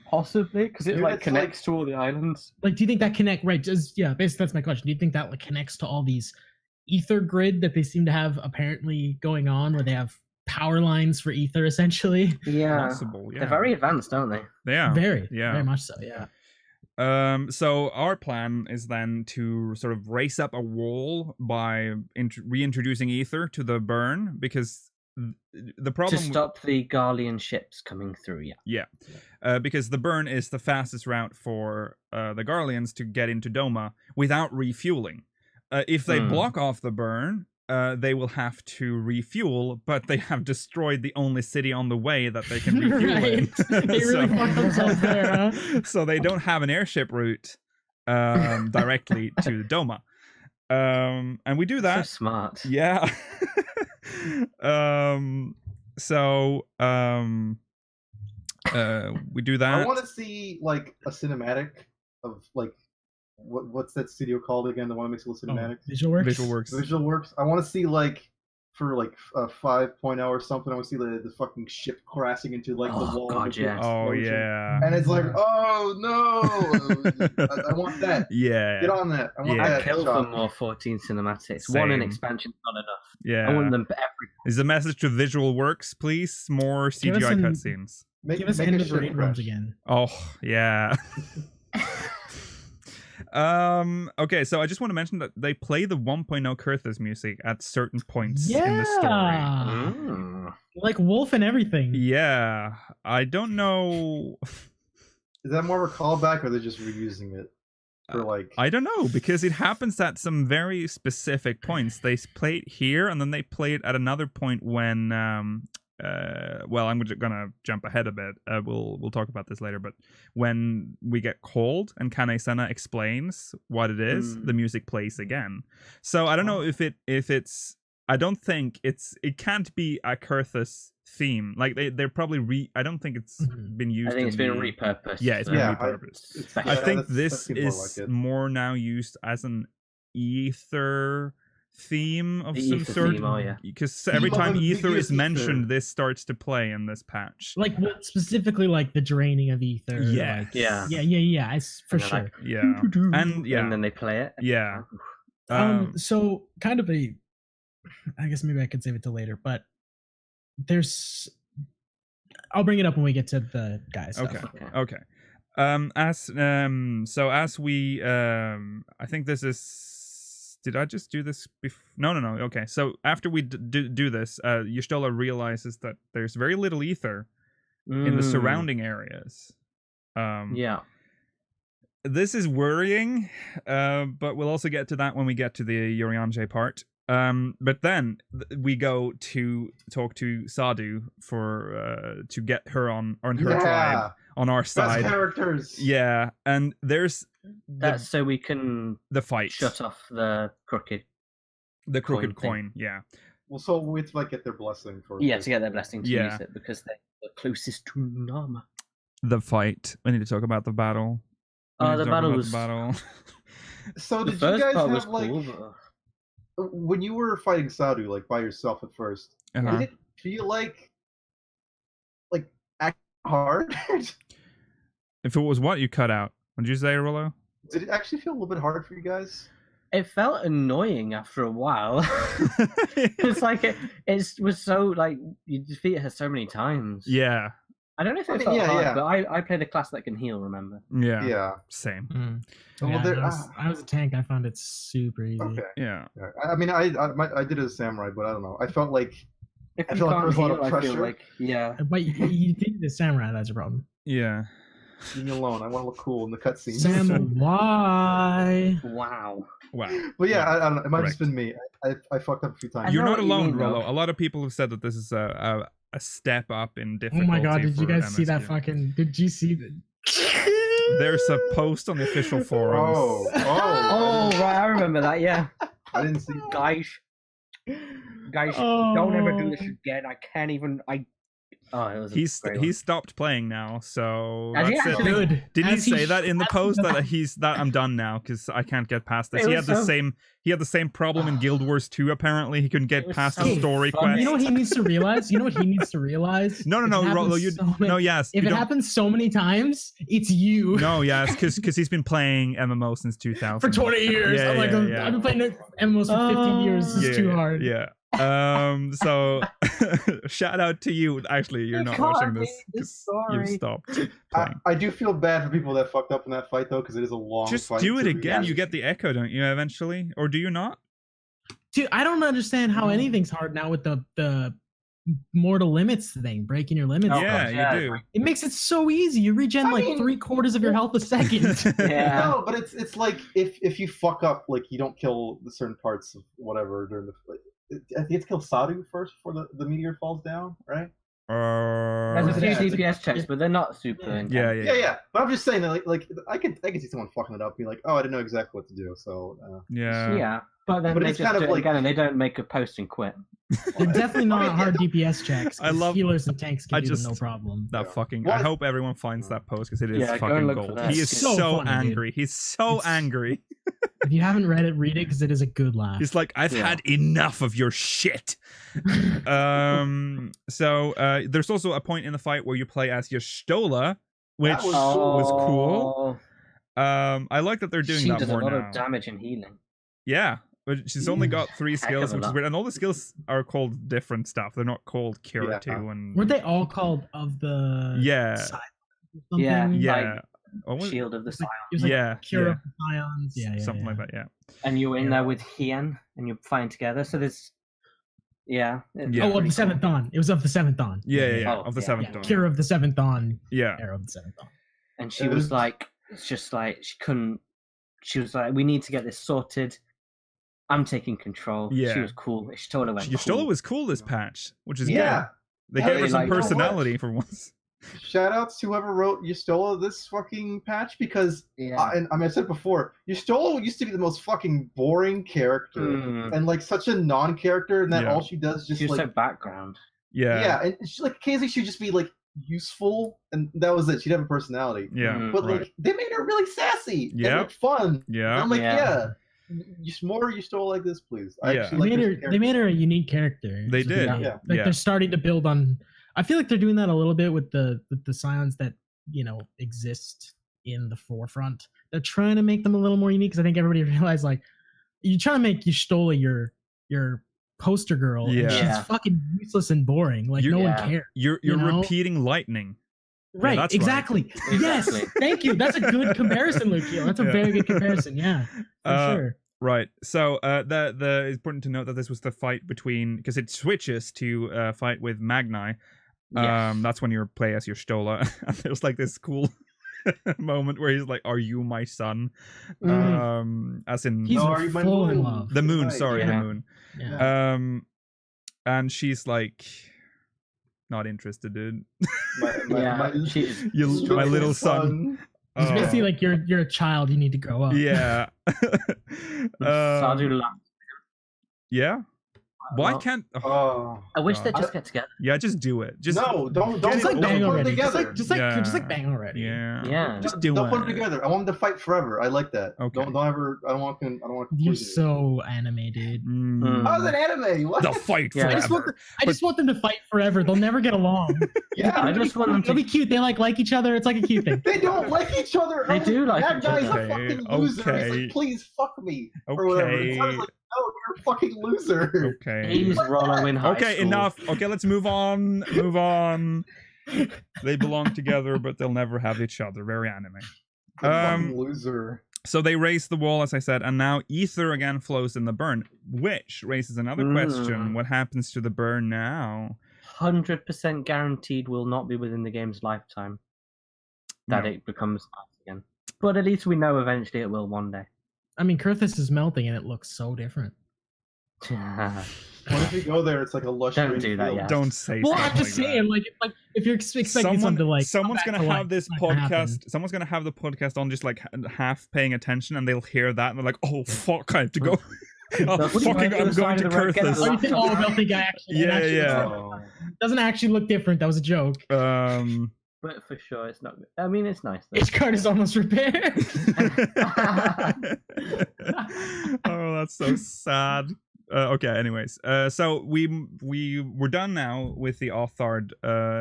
Possibly, because it Dude, like it's connects to all the islands. Like, do you think that connect? Right. Just yeah. Basically, that's my question. Do you think that like connects to all these ether grid that they seem to have apparently going on, where they have power lines for ether essentially? Yeah, Possible, yeah. they're very advanced, aren't they? Yeah. Very. Yeah. Very much so. Yeah. So our plan is then to sort of race up a wall by reintroducing ether to the burn, because the problem To stop the Garlean ships coming through. because the burn is the fastest route for the Garleans to get into Doma without refueling. If they block off the burn, they will have to refuel, but they have destroyed the only city on the way that they can refuel in. They really fucked themselves there, huh? So they don't have an airship route directly to Doma. And we do that. So smart. Yeah. We do that. I want to see like a cinematic of like what's that studio called again? The one that makes all the cinematics. Visual Works. Visual Works. I want to see like for like 5.0 or something. I want to see the fucking ship crashing into like the wall. God, yeah. Oh yeah. And it's like, oh no! I want that. Yeah. Get on that. I want Yeah. that. I'd kill shot. for more 14 cinematics. Same. One in expansion's not enough. Yeah. I want them for every. Is the message to Visual Works, please? More Give us CGI some- cutscenes. Give us make End a of ship Raid rooms crash. again. Oh yeah. Okay, so I just want to mention that they play the 1.0 Kurthas music at certain points in the story. Mm. Like Wolf and everything. Yeah, I don't know. Is that more of a callback, or they're just reusing it for like? I don't know, because it happens at some very specific points. They play it here, and then they play it at another point when well, I'm gonna jump ahead a bit. We'll talk about this later, but when we get called and Kane-sana explains what it is, the music plays again. So I don't know if it's. I don't think it can't be a Kurthas theme. Like they're probably I don't think it's been used. I think it's been the- repurposed. Yeah, it's been repurposed. I think this that's more is like it. more now used as an ether theme of The some ether sort. theme, oh, yeah. Because every Theme of time ether ambiguous is mentioned, ether. this starts to play in this patch. Like what specifically like the draining of ether. Yes. Like, Yeah. Yeah. It's for And they're sure. like, Yeah. And yeah. And then they play it. Yeah. So kind of I guess maybe I could save it till later, but I'll bring it up when we get to the guys. Okay. Stuff. Okay. As we I think this is. Did I just do this before? No. Okay. So after we do this, Y'shtola realizes that there's very little ether in the surrounding areas. Yeah. This is worrying, but we'll also get to that when we get to the Eorzean part. But then we go to talk to Sadu for to get her on her tribe on our Best side. characters. Yeah, and there's That's so we can the fight, shut off the crooked. the crooked coin coin. Yeah, Well, so we have to like get their blessing for. Yeah, to get their blessing to Yeah. use it because they're the closest to Nama. the fight. We need to talk about the battle. We need The to talk battle about was. the battle. So The did you first guys part have was like cool. when you were fighting Sadu like by yourself at first? Uh-huh. Did it feel like act hard? If it was what you cut out, what did you say, Rollo? Did it actually feel a little bit hard for you guys? It felt annoying after a while. It's like it was so like you defeated her so many times. Yeah, I don't know if I it mean, felt yeah, hard, yeah. but I played a class that can heal. Remember? yeah, Yeah. same. Well, Yeah, there- I was a tank. I found it super easy. Okay. Yeah, Yeah. I mean, I did it as samurai, but I don't know. I felt like If I you feel like can't there was a lot of heal, I feel pressure. like yeah. But you did the samurai. That's a problem. yeah. leave me alone. I want to look cool in the cutscenes. Samurai. Wow. Wow. But yeah, I don't know. It might have just Right. been me. I fucked up a few times. I You're know not what you alone, mean, though. Rollo. A lot of people have said that this is a step up in Oh difficulty. my god! Did you for guys see that MSQ. fucking? Did you see the? There's a post on the official forums. Oh, Oh right, I remember that. Yeah, I didn't see. guys, don't ever do this again. I can't even. Oh, it was a He's great one. stopped playing now, so Has he that's it. actually? Good. Didn't he As say that in the as post does. that I'm done now because I can't get past this? It He was had the so- same problem in Guild Wars 2. Apparently, he couldn't It get was past so the story funny. quest. You know what he needs to realize? No, If it happens Rollo, so many- yes. If you it don't- happens so many times, it's you. No, yes, because he's been playing MMO since 2000 For 20 years. Yeah, I'm like, yeah. I've been playing MMOs for 15 years. This is too hard. Yeah. So shout out to you. Actually, you're You not can't watching read this this 'cause you've story. stopped I, playing. I do feel bad for people that fucked up in that fight though, because it is a long Just fight. do it to again. react. You get the echo, don't you? Eventually, or do you not? Dude, I don't understand how anything's hard now with the mortal limits thing, breaking your limits. Oh, yeah, gosh, yeah. you do. It makes it so easy. You regen I like mean- 3/4 of your health a second. Yeah. No, but it's like if you fuck up, like you don't kill the certain parts of whatever during the. I think it's kill Sadu first before the meteor falls down, right? There's a few Yeah, it's DPS checks, but they're not super intense. yeah. Yeah. But I'm just saying that, like I could see someone fucking it up, be like, oh, I didn't know exactly what to do, so. Yeah. Yeah, but then But they it's just kind do of it like- again, and they don't make a post and quit. They're definitely not I mean, hard DPS checks. I 'cause love- healers and tanks can I do just- them no problem. That Yeah. fucking. Well, I hope everyone finds that post because it is Yeah, go fucking and look for gold. that. He is It's so, so funny, dude. angry. He's so It's- angry. If you haven't read it, read it because it is a good laugh. He's like, I've Yeah. had enough of your shit. So there's also a point in the fight where you play as your Stola, which That was was cool. I like that they're doing she that does more a lot now. of damage and healing. Yeah, but she's only got 3 Heck skills, of a which is lot. weird. And all the skills are called different stuff. They're not called Cura Yeah. 2 and Weren't they all called of the Yeah. side or something? Yeah. yeah. Oh, was- Shield of the It was like, Scion. it was like yeah, Cure yeah. of the Scions. Yeah, Something like that, yeah. And you're in Yeah. there with Hien, and you're fighting together. So there's, yeah. it's Yeah. Oh, of pretty the Seventh cool. Dawn. It was of the Seventh Dawn. Yeah. Oh, Of the yeah, Seventh Yeah, Dawn. Cure of the Seventh Dawn. Yeah. Era of the Seventh Dawn. And she It was was- like, it's just like she couldn't. She was like, we need to get this sorted. I'm taking control. Yeah. She was cool. She told her, Your Stola was cool this patch, which is Yeah. good. They Yeah, gave her they some like- you know what? personality for once. Shout outs to whoever wrote Yustola this fucking patch, because Yeah. and I mean I said before, Yustola used to be the most fucking boring character Mm. and like such a non-character, and then Yeah. all she does is just She was like so background. Yeah. and she like occasionally she'd just be like useful, and that was it. She'd have a personality, Yeah. Mm. but right. like they made her really sassy Yeah. and like fun. And Yeah. I'm like, Yeah. just more Yustola like this, please. I Yeah. actually They like made this her. character. They made her a unique character. They So did. Yeah. Like Yeah. they're starting to build on. I feel like they're doing that a little bit with the Scions that exist in the forefront. They're trying to make them a little more unique because I think everybody realized like you're trying to make Yustola your poster girl, and Yeah. she's Yeah. fucking useless and boring. Like no Yeah. one cares. You're you know? repeating lightning. Right, that's right. exactly. Yes, Exactly. thank you. That's a good comparison, Lucio. That's a Yeah. very good comparison. Yeah, for sure. Right. So the it's important to note that this was the fight between, because it switches to fight with Magni. Yes. That's when you play as your Stola. And there's like this cool moment where he's like, "Are you my son?" As in He's No, are you my full in moon? love. the moon. Right, Sorry, yeah. the moon. Yeah. And she's like, not interested, dude. Yeah, she's My little son. It's Oh. basically like you're a child. You need to grow up. Yeah. Sadu laughed. Yeah. Why Well, can't? Oh, Oh. I wish God. they'd just get together. yeah, just do it. Just No, don't Get it Just like over bang with. already. Just together. like just like Yeah. just like bang already. Yeah. Yeah. Just do Don't put them it. together. I want them to fight forever. I like that. Okay. Don't ever. I don't want. I don't want. You're conclusion. so animated. Mm. How's an anime? What? The fight Yeah. I just want forever. I just want them to fight forever. They'll never get along. Yeah, I just want them It'll to. be cute. They like each other. It's like a cute thing. they don't like each other. They do like that each guy's other. a fucking Okay, loser. He's okay. like, please fuck me or whatever. It's Okay. like, no, you're a fucking loser. Okay. He's Rollo in high Okay, school. enough. Okay, let's move on. Move on. They belong together, but they'll never have each other. Very anime. You're a fucking Um, loser. So they raise the wall, as I said, and now ether again flows in the burn, which raises another question: what happens to the burn now? 100% guaranteed will not be within the game's lifetime that No. it becomes nice again. But at least we know eventually it will one day. I mean, Kurthus is melting and it looks so different. What if you go there? It's like a lush. Don't green do that field. yet. Don't say. Well, something I'm just like saying, like if you're expecting something to like, someone's come gonna back to have life, this it's not gonna happen. podcast. Someone's gonna have the podcast on, just like half paying attention, and they'll hear that and they're like, "Oh fuck, I have to go." They'll fucking, swipe to I'm the going side to of the road, curse get a this. Oh, they'll think I actually. Yeah, actually yeah. doesn't actually look different. That was a joke. But for sure, it's not. I mean, it's nice. Though. His card is almost repaired. Oh, that's so sad. Okay, anyways, so we're done now with the Othard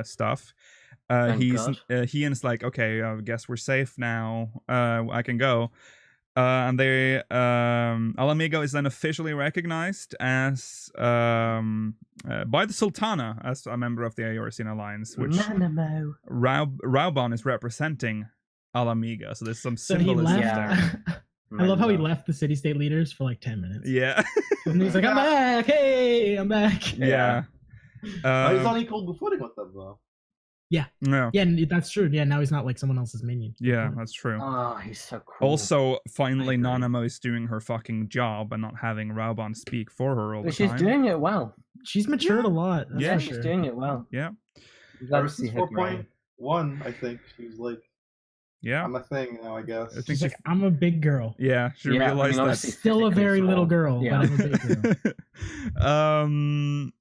stuff. Thank God. Ian's like, okay, I guess we're safe now. I can go. And they Alamigo is then officially recognized as by the Sultana as a member of the Eorzean alliance, which Nanamo. Raubon is representing Alamigo. So there's some So he symbolism left. there. I love how he left the city-state leaders for like 10 minutes. Yeah. And he's like, I'm back. Hey, I'm back. Yeah. He's on equal footing with them, though. No. Yeah, and that's true. Yeah, now he's not like someone else's minion. Yeah, that's true. Oh, he's so cool. Also, finally, agree. Nanamo is doing her fucking job and not having Raubon speak for her all the But she's time. doing it well. She's matured a lot. That's Yeah, for she's sure. doing it well. Yeah. I'm glad Ever to see since her grow. 4.1, I think she was like, Yeah. I'm a thing now, I guess. I think She's she, like, I'm a big girl. yeah, she Yeah, I mean, realized obviously that. Still a physically very little small. girl, Yeah. but I'm a big girl.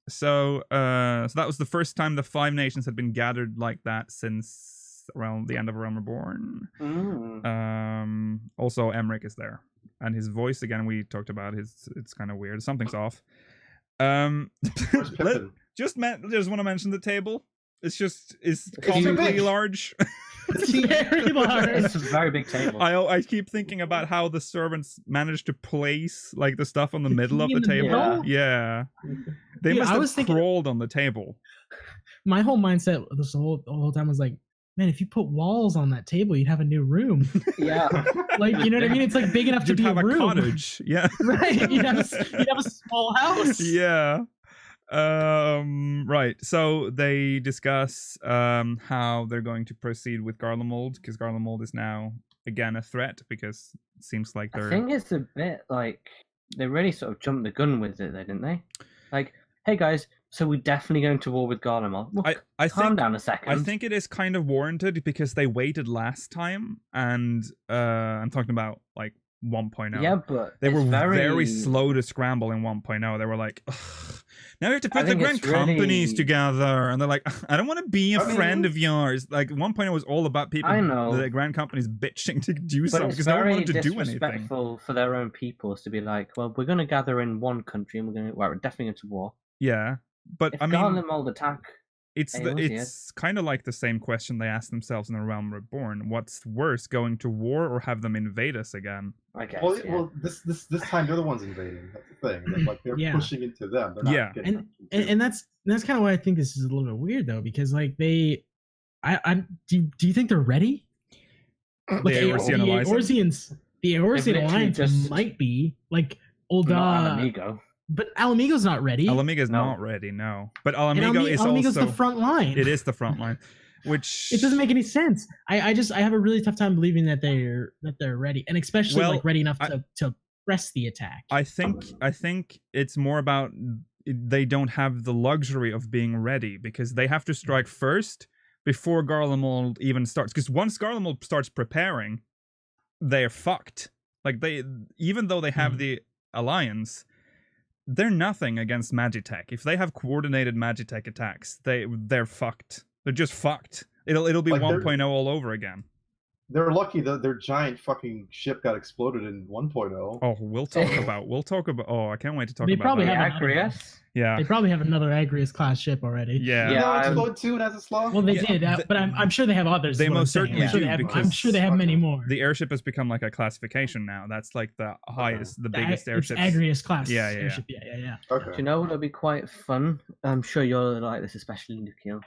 So that was the first time the 5 nations had been gathered like that since around the end of Realm Reborn. Also Emmerich is there, and his voice again we talked about. It's kind of weird. Something's off. Where's Pippin? Just want to mention the table. It's too comically big. large. It's very large. It's a very big table. I keep thinking about how the servants managed to place like the stuff on the middle of key the in the table. middle? Yeah. They Dude, must I have was thinking- crawled on the table. My whole mindset the whole time was like, man, if you put walls on that table, you'd have a new room. Yeah. Like, you know what I mean? It's like big enough to You'd be have a a room. cottage. Yeah. Right? You'd have a small house. Yeah. Right. So they discuss how they're going to proceed with Garlemald, because Garlemald is now again a threat, because it seems like I they're think it's a bit like they really sort of jumped the gun with it, though, didn't they? Like, hey guys, so we're definitely going to war with Garlemald. Well, I calm think down a second. I think it is kind of warranted because they waited last time, and I'm talking about like 1.0. Yeah, but They it's were very slow to scramble in 1.0. They were like, ugh, now we have to put the think grand it's really- companies together. And they're like, I don't want to be a I mean- friend of yours. Like 1.0 was all about people, I know. the grand companies bitching to do But something it's because no one very wanted to do anything. disrespectful for their own peoples to be like, well, we're going to gather in one country and we're definitely going to war. Yeah. But If I mean, Garlemald attack, it's Eorzean. kind of like the same question they asked themselves in the Realm Reborn. What's worse, going to war or have them invade us again? I guess. Well, yeah. well, this time they're the ones invading. That's the thing. Like they're Yeah. pushing into them. They're not Yeah. getting And into and that's kind of why I think this is a little bit weird though, because like do you think they're ready? Like, Eorzean alliance? The Eorzean literally alliance just- might be like old Not Amigo. but Alamigo's not ready. Alamigo's No. not ready, no. But And Alamigo is Alamigo's also the front line. it is the front line, which It doesn't make any sense. I have a really tough time believing that they're ready, and especially Well, like ready enough to press the attack. I think it's more about they don't have the luxury of being ready because they have to strike first before Garlemald even starts. Because once Garlemald starts preparing, they're fucked. Like even though they have the alliance, they're nothing against Magitech. If they have coordinated Magitech attacks, they're fucked. They're just fucked. It'll be Like, 1.0 all over again. They're lucky that their giant fucking ship got exploded in 1.0. Oh, we'll talk about. Oh, I can't wait to talk They about probably that. have Agrias. Yeah. They probably have another Agrias class ship already. Yeah. Yeah. No, I'm- explode too and has a slaw. Well, they Yeah, did, but I'm sure they have others. They is what most I'm saying. certainly I'm sure do, they have, I'm because- sure they have many more. The airship has become like a classification now. That's like the highest, the biggest It's airships. Agrias class Yeah, yeah, airship. Yeah. Do Okay. you know what would be quite fun? I'm sure you'll like this, especially Nikhil.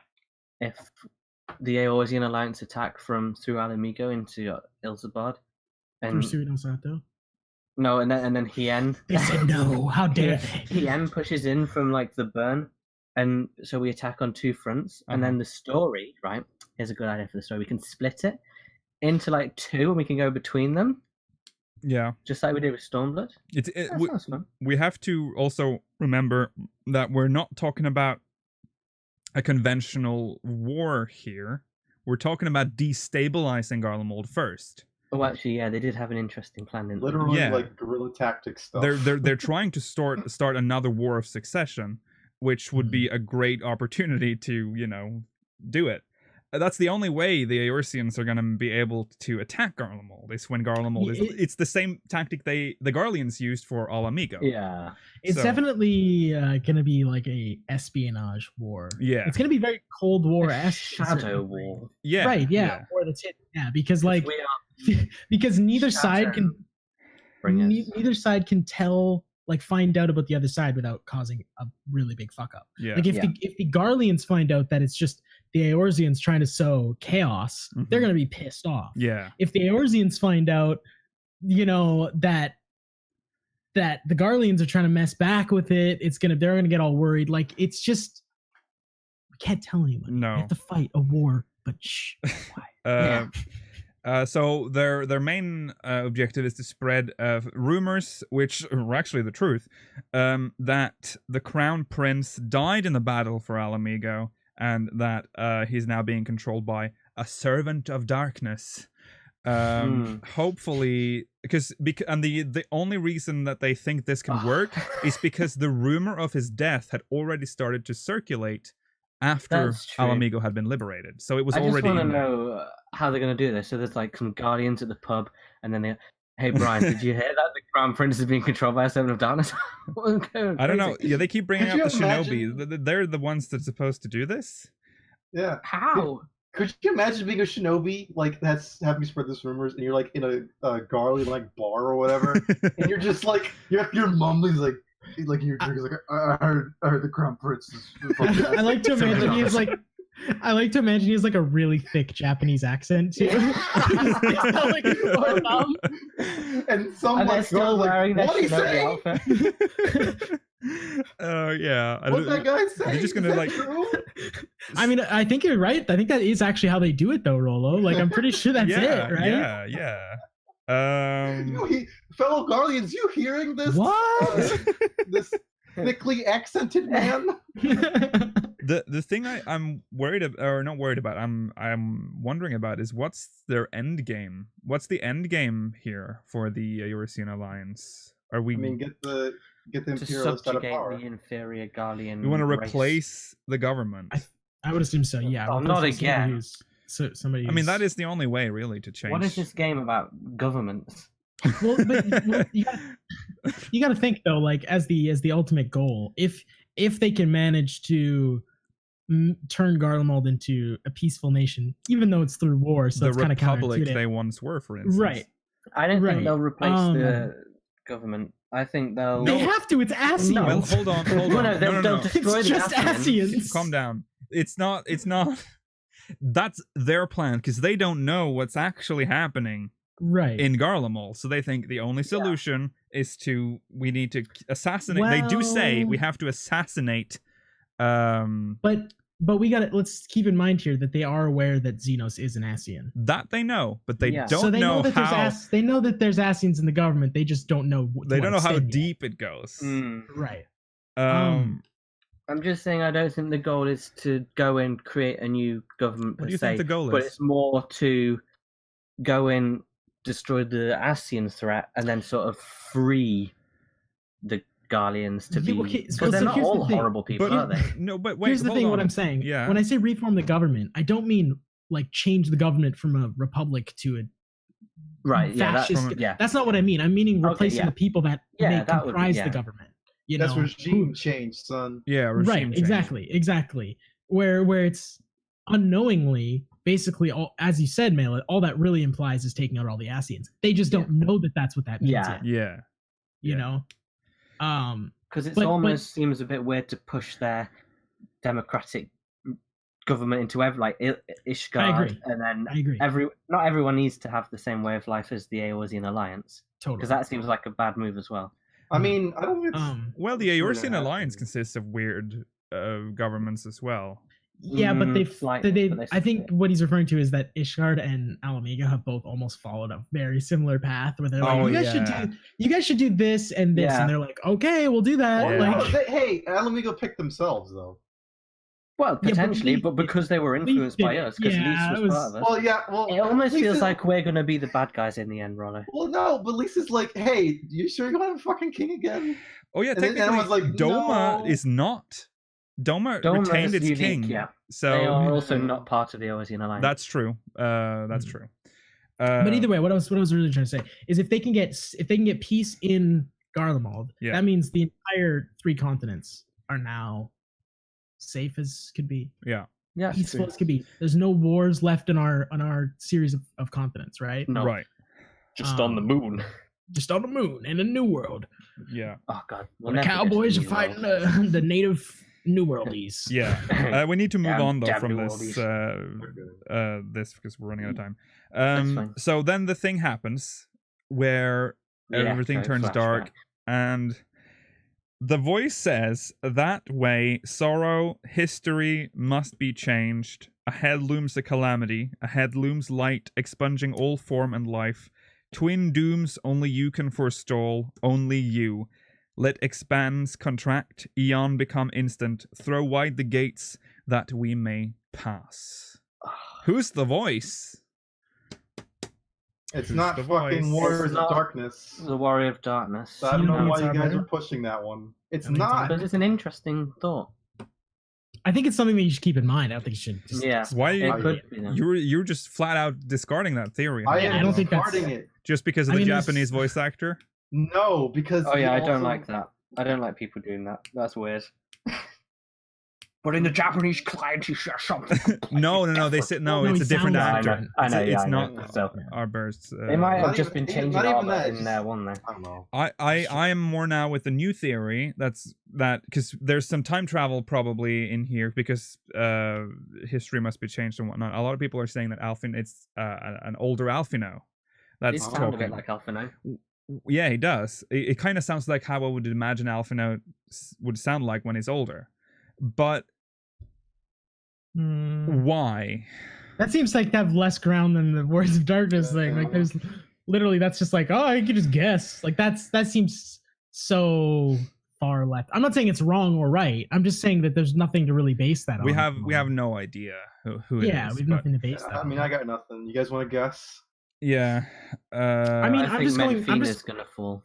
If the Eorzean alliance attack through Alamigo into Ilzabad, and Pursuit Osato. no, and then Hien. They said no. How dare they? Hien pushes in from like the burn, and so we attack on two fronts, and then the story. Right, here's a good idea for the story. We can split it into like two, and we can go between them, Yeah. just like we did with Stormblood. That That sounds fun. we have to also remember that we're not talking about a conventional war here. We're talking about destabilizing Garlemald first. Oh, actually, yeah, they did have an interesting plan, didn't they? Literally, Yeah. like guerrilla tactic stuff. They're trying to start another war of succession, which would be a great opportunity to do it. That's the only way the Eorzeans are going to be able to attack Garlemald. Is when Garlemald it's the same tactic the Garleans used for Al Amigo. Yeah. It's definitely going to be like a espionage war. Yeah. It's going to be very Cold War-esque. Shadow war. Yeah. Right, yeah. War that's hidden. Yeah, because like because neither side can neither side can tell, like, find out about the other side without causing a really big fuck up. Yeah. Like if the Garleans find out that it's just the Eorzeans trying to sow chaos, they're gonna be pissed off. Yeah. If the Eorzeans find out, that the Garleans are trying to mess back with it, they're gonna get all worried. Like, it's just, we can't tell anyone. No. We have to fight a war, but shh. Why? So their main objective is to spread rumors, which are actually the truth, that the Crown Prince died in the battle for Al Amigo, and that he's now being controlled by a servant of darkness. Hopefully, because the only reason that they think this can work is because the rumor of his death had already started to circulate after Al Amigo had been liberated. So it was already. I just want to know how they're going to do this. So there's like some guardians at the pub, and then hey Brian, did you hear that the Crown Prince is being controlled by a servant of darkness? I don't know. Yeah, they keep bringing up the shinobi. They're the ones that's supposed to do this. Yeah. How? Could you imagine being a shinobi, like, that's having to spread these rumors, and you're like in a Garly like bar or whatever, and you're just like your mumbly's like your drink is like, I heard the Crown Prince is I like to imagine he's like a really thick Japanese accent too. And some like still wearing that shinobi outfit. Oh yeah. What's that guy saying? They're just gonna like. I mean, I think you're right. I think that is actually how they do it, though, Rolo. Like, I'm pretty sure that's it, right? Yeah. Fellow Garleans, you hearing this? What? This thickly accented man. The thing I'm worried about, or not worried about, I'm wondering about is what's their end game? What's the end game here for the Eorzean alliance? Are we? I mean, get the Imperialists out of power. The inferior Garlean. We want to replace the government. I would assume so. Yeah. Oh, not again. Somebody. I mean, that is the only way, really, to change. What is this game about? Governments. Well, but you got to think though, like as the ultimate goal, if they can manage to turn Garlemald into a peaceful nation, even though it's through war, so the it's kind of republic they once were, for instance. Right. I don't think they'll replace the government. I think they'll. They have to. It's Asians. No, well, hold on. They'll destroy it's just Asians. Calm down. It's not. That's their plan, because they don't know what's actually happening in Garlemald. So they think the only solution is we need to assassinate. They do say we have to assassinate. But let's keep in mind here that they are aware that Xenos is an Asian. That they know, but they don't so they know how. They know that there's Asians in the government. They just don't know. They don't know how deep it goes. Right. I'm just saying, I don't think the goal is to go and create a new government. What do you think the goal is? But it's more to go and destroy the Asian threat and then sort of free the Garleans to be, because they're not all horrible people, are they? No, but wait. Here's the thing. What I'm saying. Yeah. When I say reform the government, I don't mean like change the government from a republic to a fascist. That's not what I mean. I'm meaning replacing the people that comprise the government. That's regime change, son. Yeah, regime change. Exactly. Where it's unknowingly, basically, as you said, Mela, all that really implies is taking out all the Asians. They just don't know that that's what that means. Yeah. You know. Because it almost seems a bit weird to push their democratic government into Ishgard. I agree. And then I agree. Not everyone needs to have the same way of life as the Eorzean alliance. Totally. Because that seems like a bad move as well. I mean, I don't think well, the Eorzean alliance consists of weird governments as well. Yeah, but I think what he's referring to is that Ishgard and Al Amigo have both almost followed a very similar path, where they're like, you guys should do this and this, and they're like, okay, we'll do that. Hey, Al Amigo picked themselves though. Well, Yeah, but potentially, Leaf- but because they were influenced by us, because yeah, Lise it was was- part of us. Well, yeah. Well, It almost feels Lisa's- like we're gonna be the bad guys in the end, Rollo. Well, no, but Lisa's like, hey, you sure you want to have a fucking king again? Oh yeah, And then technically, everyone's like, Doma no. is not. Doma Doma retained is its unique, king. yeah. So They are also not part of the Eorzean Alliance. that's true. That's Mhm. true. But either way, what I was really trying to say is if they can get peace in Garlemald, Yeah. that means the entire 3 continents are now safe as could be, Yeah. yeah, it's peaceful true. as could be. There's no wars left in our series of continents, right? No, Right. just on the moon. Just on the moon in a new world. Yeah. Oh god, we'll The never get to cowboys are New fighting World. the native New Worldies. Yeah. We need to move Damn- on though damn from New this Worldies. this because we're running out of time. That's fine. So then the thing happens where Yeah, everything so turns flashback. dark and the voice says, that way, sorrow, history must be changed. Ahead looms the calamity. Ahead looms light, expunging all form and life. Twin dooms only you can forestall, only you. Let expanse contract, eon become instant. Throw wide the gates that we may pass. Who's the voice? It's Who's not the fucking voice? Warriors It's of not- Darkness. The Warrior of Darkness. So I don't know You know why it's you guys Arbiter? are pushing that one. It's I think it's not. But it's an interesting thought. I think it's something that you should keep in mind. I don't think you should. Just, Yeah. Why It you, could be them. you're just flat out discarding that theory? I Yeah, am I don't think that's- discarding it. Just because of I the mean, there's- Japanese voice actor? No, because Oh yeah, I he don't also- like that. I don't like people doing that. That's weird. But in the Japanese client, you share something. No, they said no. No, It's he a different sounds actor. different. I know, It's, yeah, it's I not know. So, Arbert's. they might have Not just even- been changing not even Arbor that, in just- there, one there. I don't know. I am more now with the new theory that because there's some time travel probably in here because history must be changed and whatnot. A lot of people are saying that it's an older Alfino It that's sounds a talking. bit like Alphino. Yeah, he does. It kind of sounds like how I would imagine Alfino would sound like when he's older, but Hmm. why? That seems like to have less ground than the Warriors of Darkness thing. Like there's literally that's just like, oh, you could just guess. Like that seems so far left. I'm not saying it's wrong or right. I'm just saying that there's nothing to really base that on. We have no idea who it Yeah, is. we have but- nothing to base that I on. mean, I got nothing. You guys want to guess? Yeah. I mean, I I'm think just going- I'm Menfina's just- gonna fall.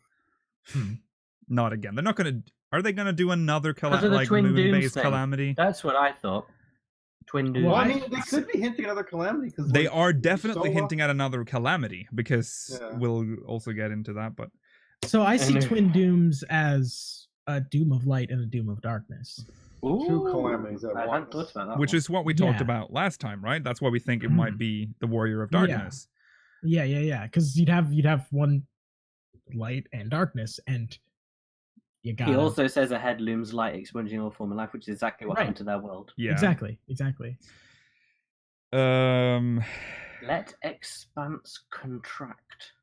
Not again. They're not gonna. Are they gonna do another Because of the like Twin Dooms moon-based thing. calamity? That's what I thought. Twin Dooms. Well, I Why? mean, they could be hinting at another calamity because They are definitely Sola- hinting at another calamity because Yeah. we'll also get into that. But So I see And Twin Dooms as a Doom of Light and a Doom of Darkness. Two calamities at I hadn't once. thought about that. which one. is what we talked Yeah. about last time, right? That's why we think it might Mhm. be the Warrior of Yeah. Darkness. Yeah. Because you'd have one light and darkness, and you got He also says ahead looms light, expunging all form of life, which is exactly what Right. happened to their world. Yeah. exactly. Let expanse contract.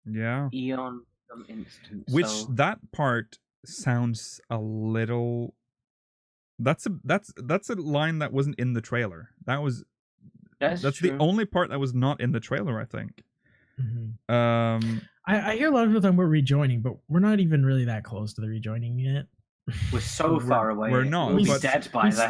Yeah. Eon become instant. Which so, that part sounds a little. That's a line that wasn't in the trailer. That's true. the only part that was not in the trailer, I think. Mhm. I hear a lot of people talking about rejoining, but we're not even really that close to the rejoining yet. We're so far away. we're not, We'll be but- dead by We then.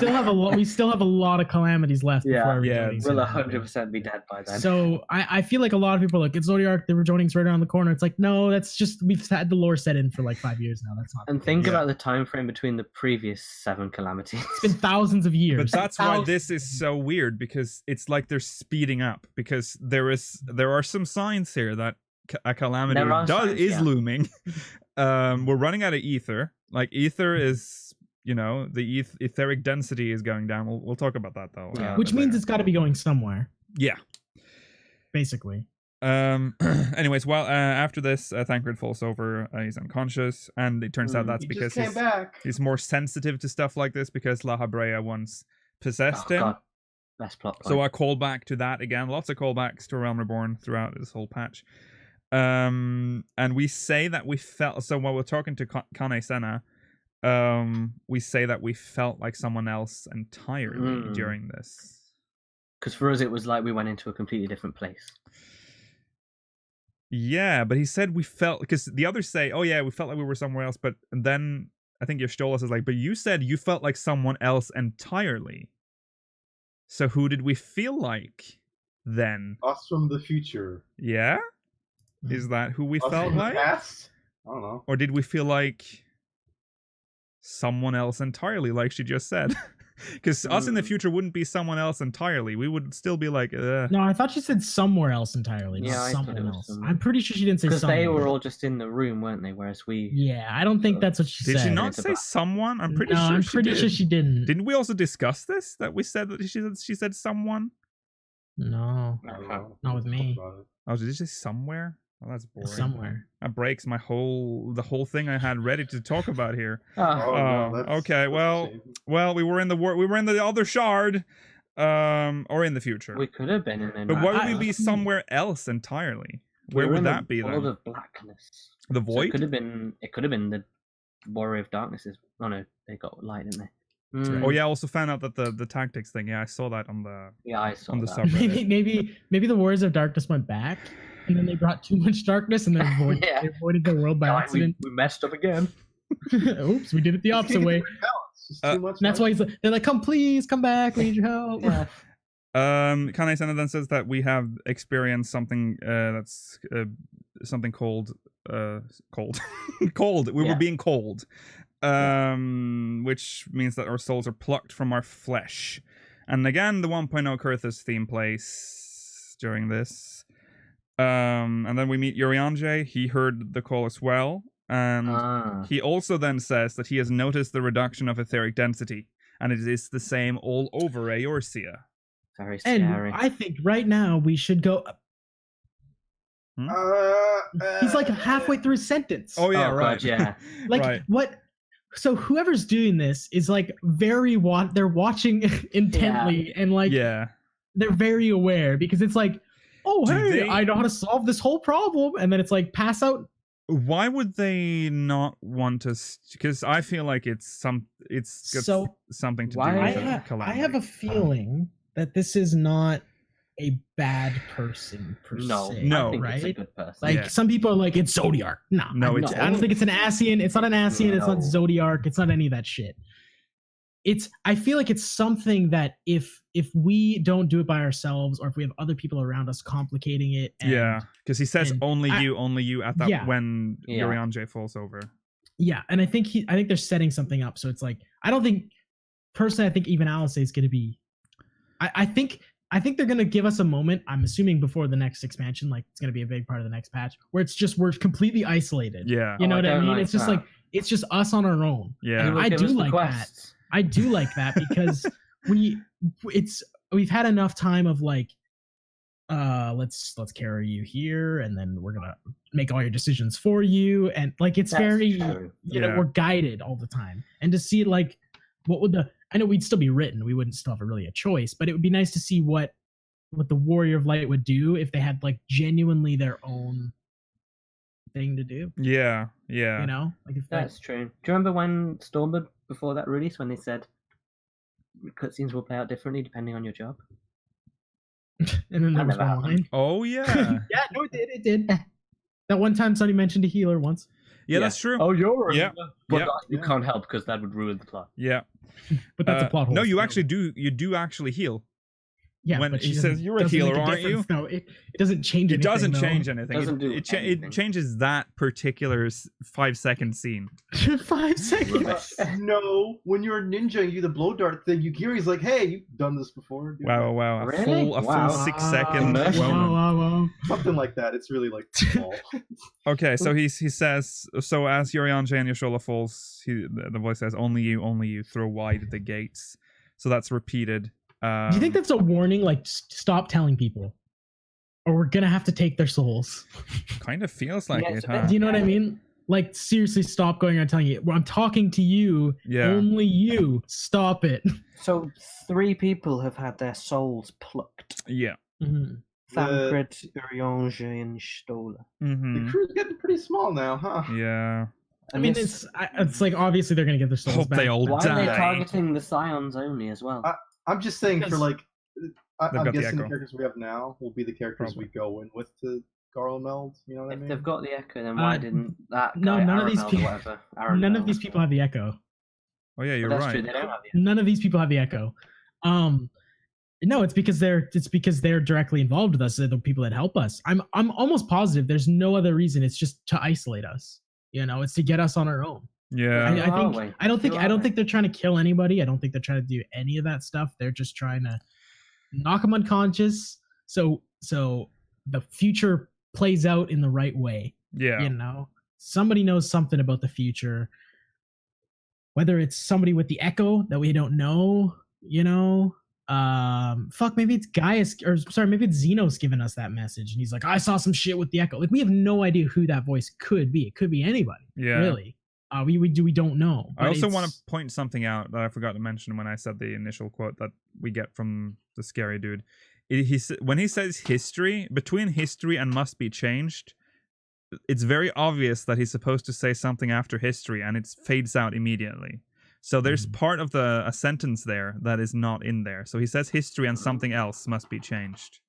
still have a lot of calamities left Yeah. before our Yeah, rejoinings We'll can happen. 100% be dead by then. So I feel like a lot of people are like, it's Zodiac, the rejoining's right around the corner. It's like, no, that's just we've had the lore set in for like 5 years now. That's not. And think Yeah. about the time frame between the previous 7 calamities. It's been thousands of years. But that's why Thousands. this is so weird because it's like they're speeding up because there are some signs here that a calamity There are signs, is yeah. looming. We're running out of ether. Like ether is, the etheric density is going down. We'll talk about that though. Yeah. Which means later. it's got to be going somewhere, yeah. basically. Anyways, well, after this, Thancred falls over. He's unconscious, and it turns out that's He because just came back. he's more sensitive to stuff like this because La Habrea once possessed Oh, him. God. Best plot point. So I call back to that again. Lots of callbacks to Realm Reborn throughout this whole patch. And we say that we felt. So while we're talking to Kane Senna, we say that we felt like someone else entirely during this. Because for us, it was like we went into a completely different place. Yeah, but he said we felt because the others say, "Oh yeah, we felt like we were somewhere else," but then I think your Stolas is like, but you said you felt like someone else entirely. So who did we feel like then? Us from the future. Yeah? Is that who we Us felt from the like? past? I don't know. Or did we feel like someone else entirely, like she just said? Because us in the future wouldn't be someone else entirely. We would still be like, No, I thought she said somewhere else entirely. Yeah, Not I thought someone it was else. somewhere. I'm pretty sure she didn't say Because somewhere. they were all just in the room, weren't they? Whereas we. Yeah, I don't think that's what she did said. she not It's say about- someone? I'm pretty no, sure I'm she pretty did. sure she didn't. Didn't we also discuss this? That we said that she said someone? No, I don't know. Not with me. Talk about it. Oh, did you say somewhere? Oh, that's boring. somewhere. That breaks the whole thing I had ready to talk about here. Oh, Oh, no, that's, okay, that's a well, shame. Well, we were in the other shard, or in the future. We could have been in there. But why would we I- be somewhere else entirely? Where would that be World then? of blackness. The So void? it could have been. It could have been the Warrior of Darknesses. Oh no, they got light, didn't they? Oh yeah, I also found out that the tactics thing. Yeah, I saw that on the. Yeah, I saw On the that. subreddit. Maybe the Warriors of Darkness went back, and then they brought too much darkness, and they Yeah. avoided the world by Yeah, accident. we messed up again. Oops, we did it the Just opposite can't way. get the right balance. Just too much And that's why they're like, "Come, please, come back. We need your help." Yeah. Kanai Sena then says that we have experienced something that's something cold. Cold. We were Yeah. being cold. Which means that our souls are plucked from our flesh. And again, the 1.0 Kurthus theme plays during this. And then we meet Eorzean. He heard the call as well. And he also then says that he has noticed the reduction of etheric density. And it is the same all over Eorzea. Very And scary. I think right now we should go. He's like halfway through his sentence. Oh yeah, Oh, right. God, yeah. Like right. what? So whoever's doing this is like very they're watching intently and like Yeah. they're very aware because it's like, oh Do hey, they- I know how to solve this whole problem, and then it's like pass out. Why would they not want to? Because I feel like it's got So something to why- do I with the have calamity. a feeling that this is not a bad person per No, se. No. I think it's a right? good person. Like Yeah. some people are like it's Zodiark. No, No, it's- I don't think it's an Ascian. It's not an Ascian. It's not No. Zodiark. It's not any of that shit. I feel like it's something that if we don't do it by ourselves, or if we have other people around us complicating it, and, Yeah, because he says and only I- you at that Yeah. when Yeah. Eorzean falls over. yeah, and I think they're setting something up. So it's like I don't think personally. I think even Alice is going to be. I think they're going to give us a moment. I'm assuming before the next expansion, like it's going to be a big part of the next patch, where it's just we're completely isolated. Yeah, You know Oh, I what I don't mean? like It's just that. like it's just us on our own. yeah. He will I give do us the like that. quests. I do like that because we've had enough time of like let's carry you here, and then we're gonna make all your decisions for you, and like it's That's very true. you know Yeah. we're guided all the time, and to see like what would I know we'd still be written, we wouldn't still have really a choice, but it would be nice to see what the Warrior of Light would do if they had like genuinely their own thing to do. Yeah, yeah. You know, like if that, That's true. Do you remember when Stormbird, before that release, when they said cutscenes will play out differently depending on your job? and then there That was never one happened. line. Oh yeah, Yeah, no, it did. That one time somebody mentioned a healer once. yeah. That's true. Oh, you're Yeah. But Yeah. you can't help because that would ruin the plot. Yeah. But that's a plot hole. No, you so- actually do. You do actually heal. Yeah, when but he she says, doesn't- "You're a doesn't healer, make aren't you?" difference. No, it doesn't change It anything. doesn't though. change anything. Doesn't do It anything. changes that particular 5-second scene. 5 seconds. Rubbish. No, when you're a ninja and you do the blow dart thing, Yukiri's like, "Hey, you've done this before." dude." Wow. Really? A full Wow. 6-second Immersion. moment. Wow. Something like that. It's really like small. Okay, so he says, so as Eorzean and Yashola falls, the voice says, only you, throw wide the gates. So that's repeated. Do you think that's a warning? Like, stop telling people, or we're gonna have to take their souls. kind of feels like Yeah, it, it's a huh? bit- Do you know what I mean? Like, seriously, stop going around telling you. Well, I'm talking to you. Yeah. Only you. Stop it. So 3 people have had their souls plucked. Yeah. Mhm. Thancred, Eorzean, and Stola. Mm-hmm. The crew's getting pretty small now, huh? Yeah. I mean, it's like obviously they're gonna get their souls Hope back. they all Why are they die. targeting the Scions only as well? I'm just saying for Because like, They've I'm got the guessing the echo. characters we have now will be the characters we go in with to Garlemald. You know what I If mean? they've got the echo, then why didn't that no, guy, none of these Arabelle or people- whatever, None of Arabelle, these people have the echo. Oh yeah, you're But that's right. true, they don't have the echo. None of these people have the echo. No, it's because they're directly involved with us. They're the people that help us. I'm almost positive there's no other reason. It's just to isolate us. You know, it's to get us on our own. Yeah. Who are we? I don't Who are think they? they're trying to kill anybody. I don't think they're trying to do any of that stuff. They're just trying to knock them unconscious. So the future plays out in the right way. Yeah. You know, somebody knows something about the future. Whether it's somebody with the echo that we don't know, you know, maybe it's maybe it's Xenos giving us that message, and he's like, I saw some shit with the echo. Like, we have no idea who that voice could be. It could be anybody. Yeah. Really. We don't know. I but also it's- want to point something out that I forgot to mention when I said the initial quote that we get from the scary dude. When he says history, between history and must be changed, it's very obvious that he's supposed to say something after history, and it fades out immediately. So there's part of a sentence there that is not in there. So he says history and something else must be changed.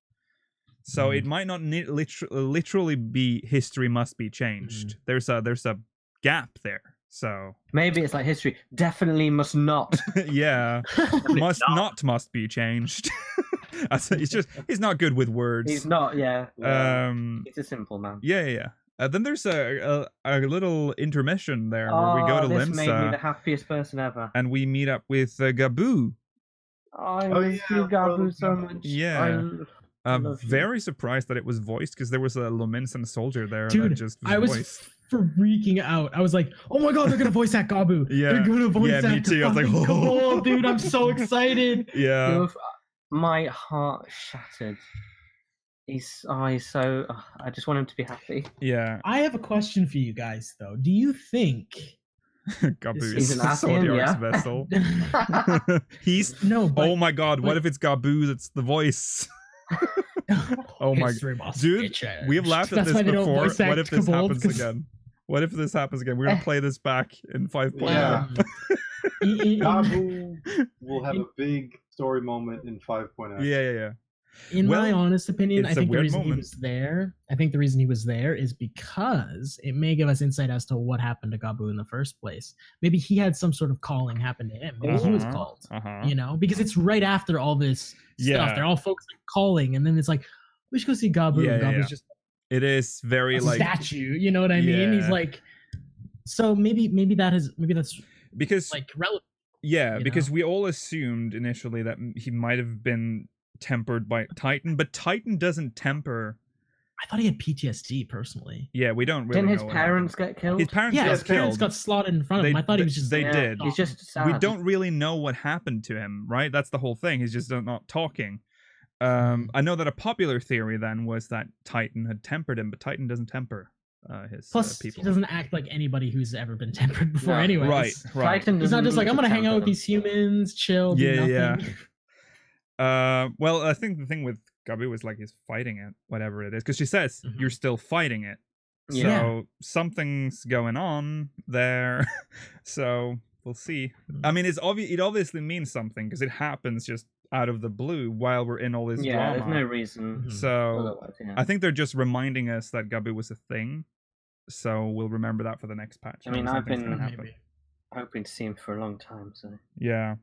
So it might not literally be history must be changed. There's a gap there. So Maybe it's like history definitely must not. yeah, must be changed. He's not good with words. He's not, yeah. He's a simple man. Yeah. Then there's a little intermission there where we go to this made me the Limsa happiest person ever. and we meet up with Gabu. I Oh, miss yeah, you, Gabu, bro. so much. Yeah. I'm love you. very surprised that it was voiced because there was a Lominsan soldier there that Dude, just I was voiced. freaking out. I was like, oh my god, they're gonna voice that Gabu. Yeah. They're gonna voice Yeah, that. me too. I was like, fucking oh. Gabu, dude, I'm so excited. Yeah. You've- my heart shattered. He's so. I just want him to be happy. Yeah. I have a question for you guys, though. Do you think Gabu He's is an Zodiac's Athian, yeah. vessel. He's. no? But, Oh my god! What but- if it's Gabu that's the voice? Oh my History must dude, be changed. we have laughed at That's why this they don't before. voice act What if this Kobold, happens 'cause- again? What if this happens again? We're gonna play this back in 5.0. Yeah. in- Gabu will have a big story moment in 5.0. Yeah. In Well, my honest opinion, it's I a think the weird reason he moment. was there. I think the reason he was there is because it may give us insight as to what happened to Gabu in the first place. Maybe he had some sort of calling happen to him. Maybe he was Uh-huh, called. uh-huh. You know, because it's right after all this Yeah. stuff. They're all focused on calling, and then it's like, we should go see Gabu. Yeah, and yeah, Gabu's yeah. just It is very a like statue. You know what I mean? He's Yeah. like, so maybe that's because like relevant. yeah, you because know? we all assumed initially that he might have been tempered by Titan, but Titan doesn't temper. I thought he had PTSD personally. Yeah, we don't really Didn't his know what parents happened. get killed? His parents Yeah, got his parents killed. got slaughtered in front of him. I thought he was just. they Yeah, did. He's just sad. We don't really know what happened to him, right? That's the whole thing. He's just not talking. I know that a popular theory then was that Titan had tempered him, but Titan doesn't temper his Plus, people. he doesn't act like anybody who's ever been tempered before. No. Anyways, Right. Titan He's not doesn't just like, need I'm to gonna hang out temper with them. these humans, chill, do Yeah, nothing. Well, I think the thing with Gabu was like he's fighting it, whatever it is, because she says Mhm. you're still fighting it. Yeah. So something's going on there. So we'll see. Mhm. I mean, it obviously means something because it happens just out of the blue while we're in all this Yeah, there's drama. no reason. Mhm. So Otherwise, yeah. I think they're just reminding us that Gabu was a thing. So we'll remember that for the next patch. I mean, Maybe I've something's gonna been- happen. Maybe. hoping to see him for a long time. So Yeah.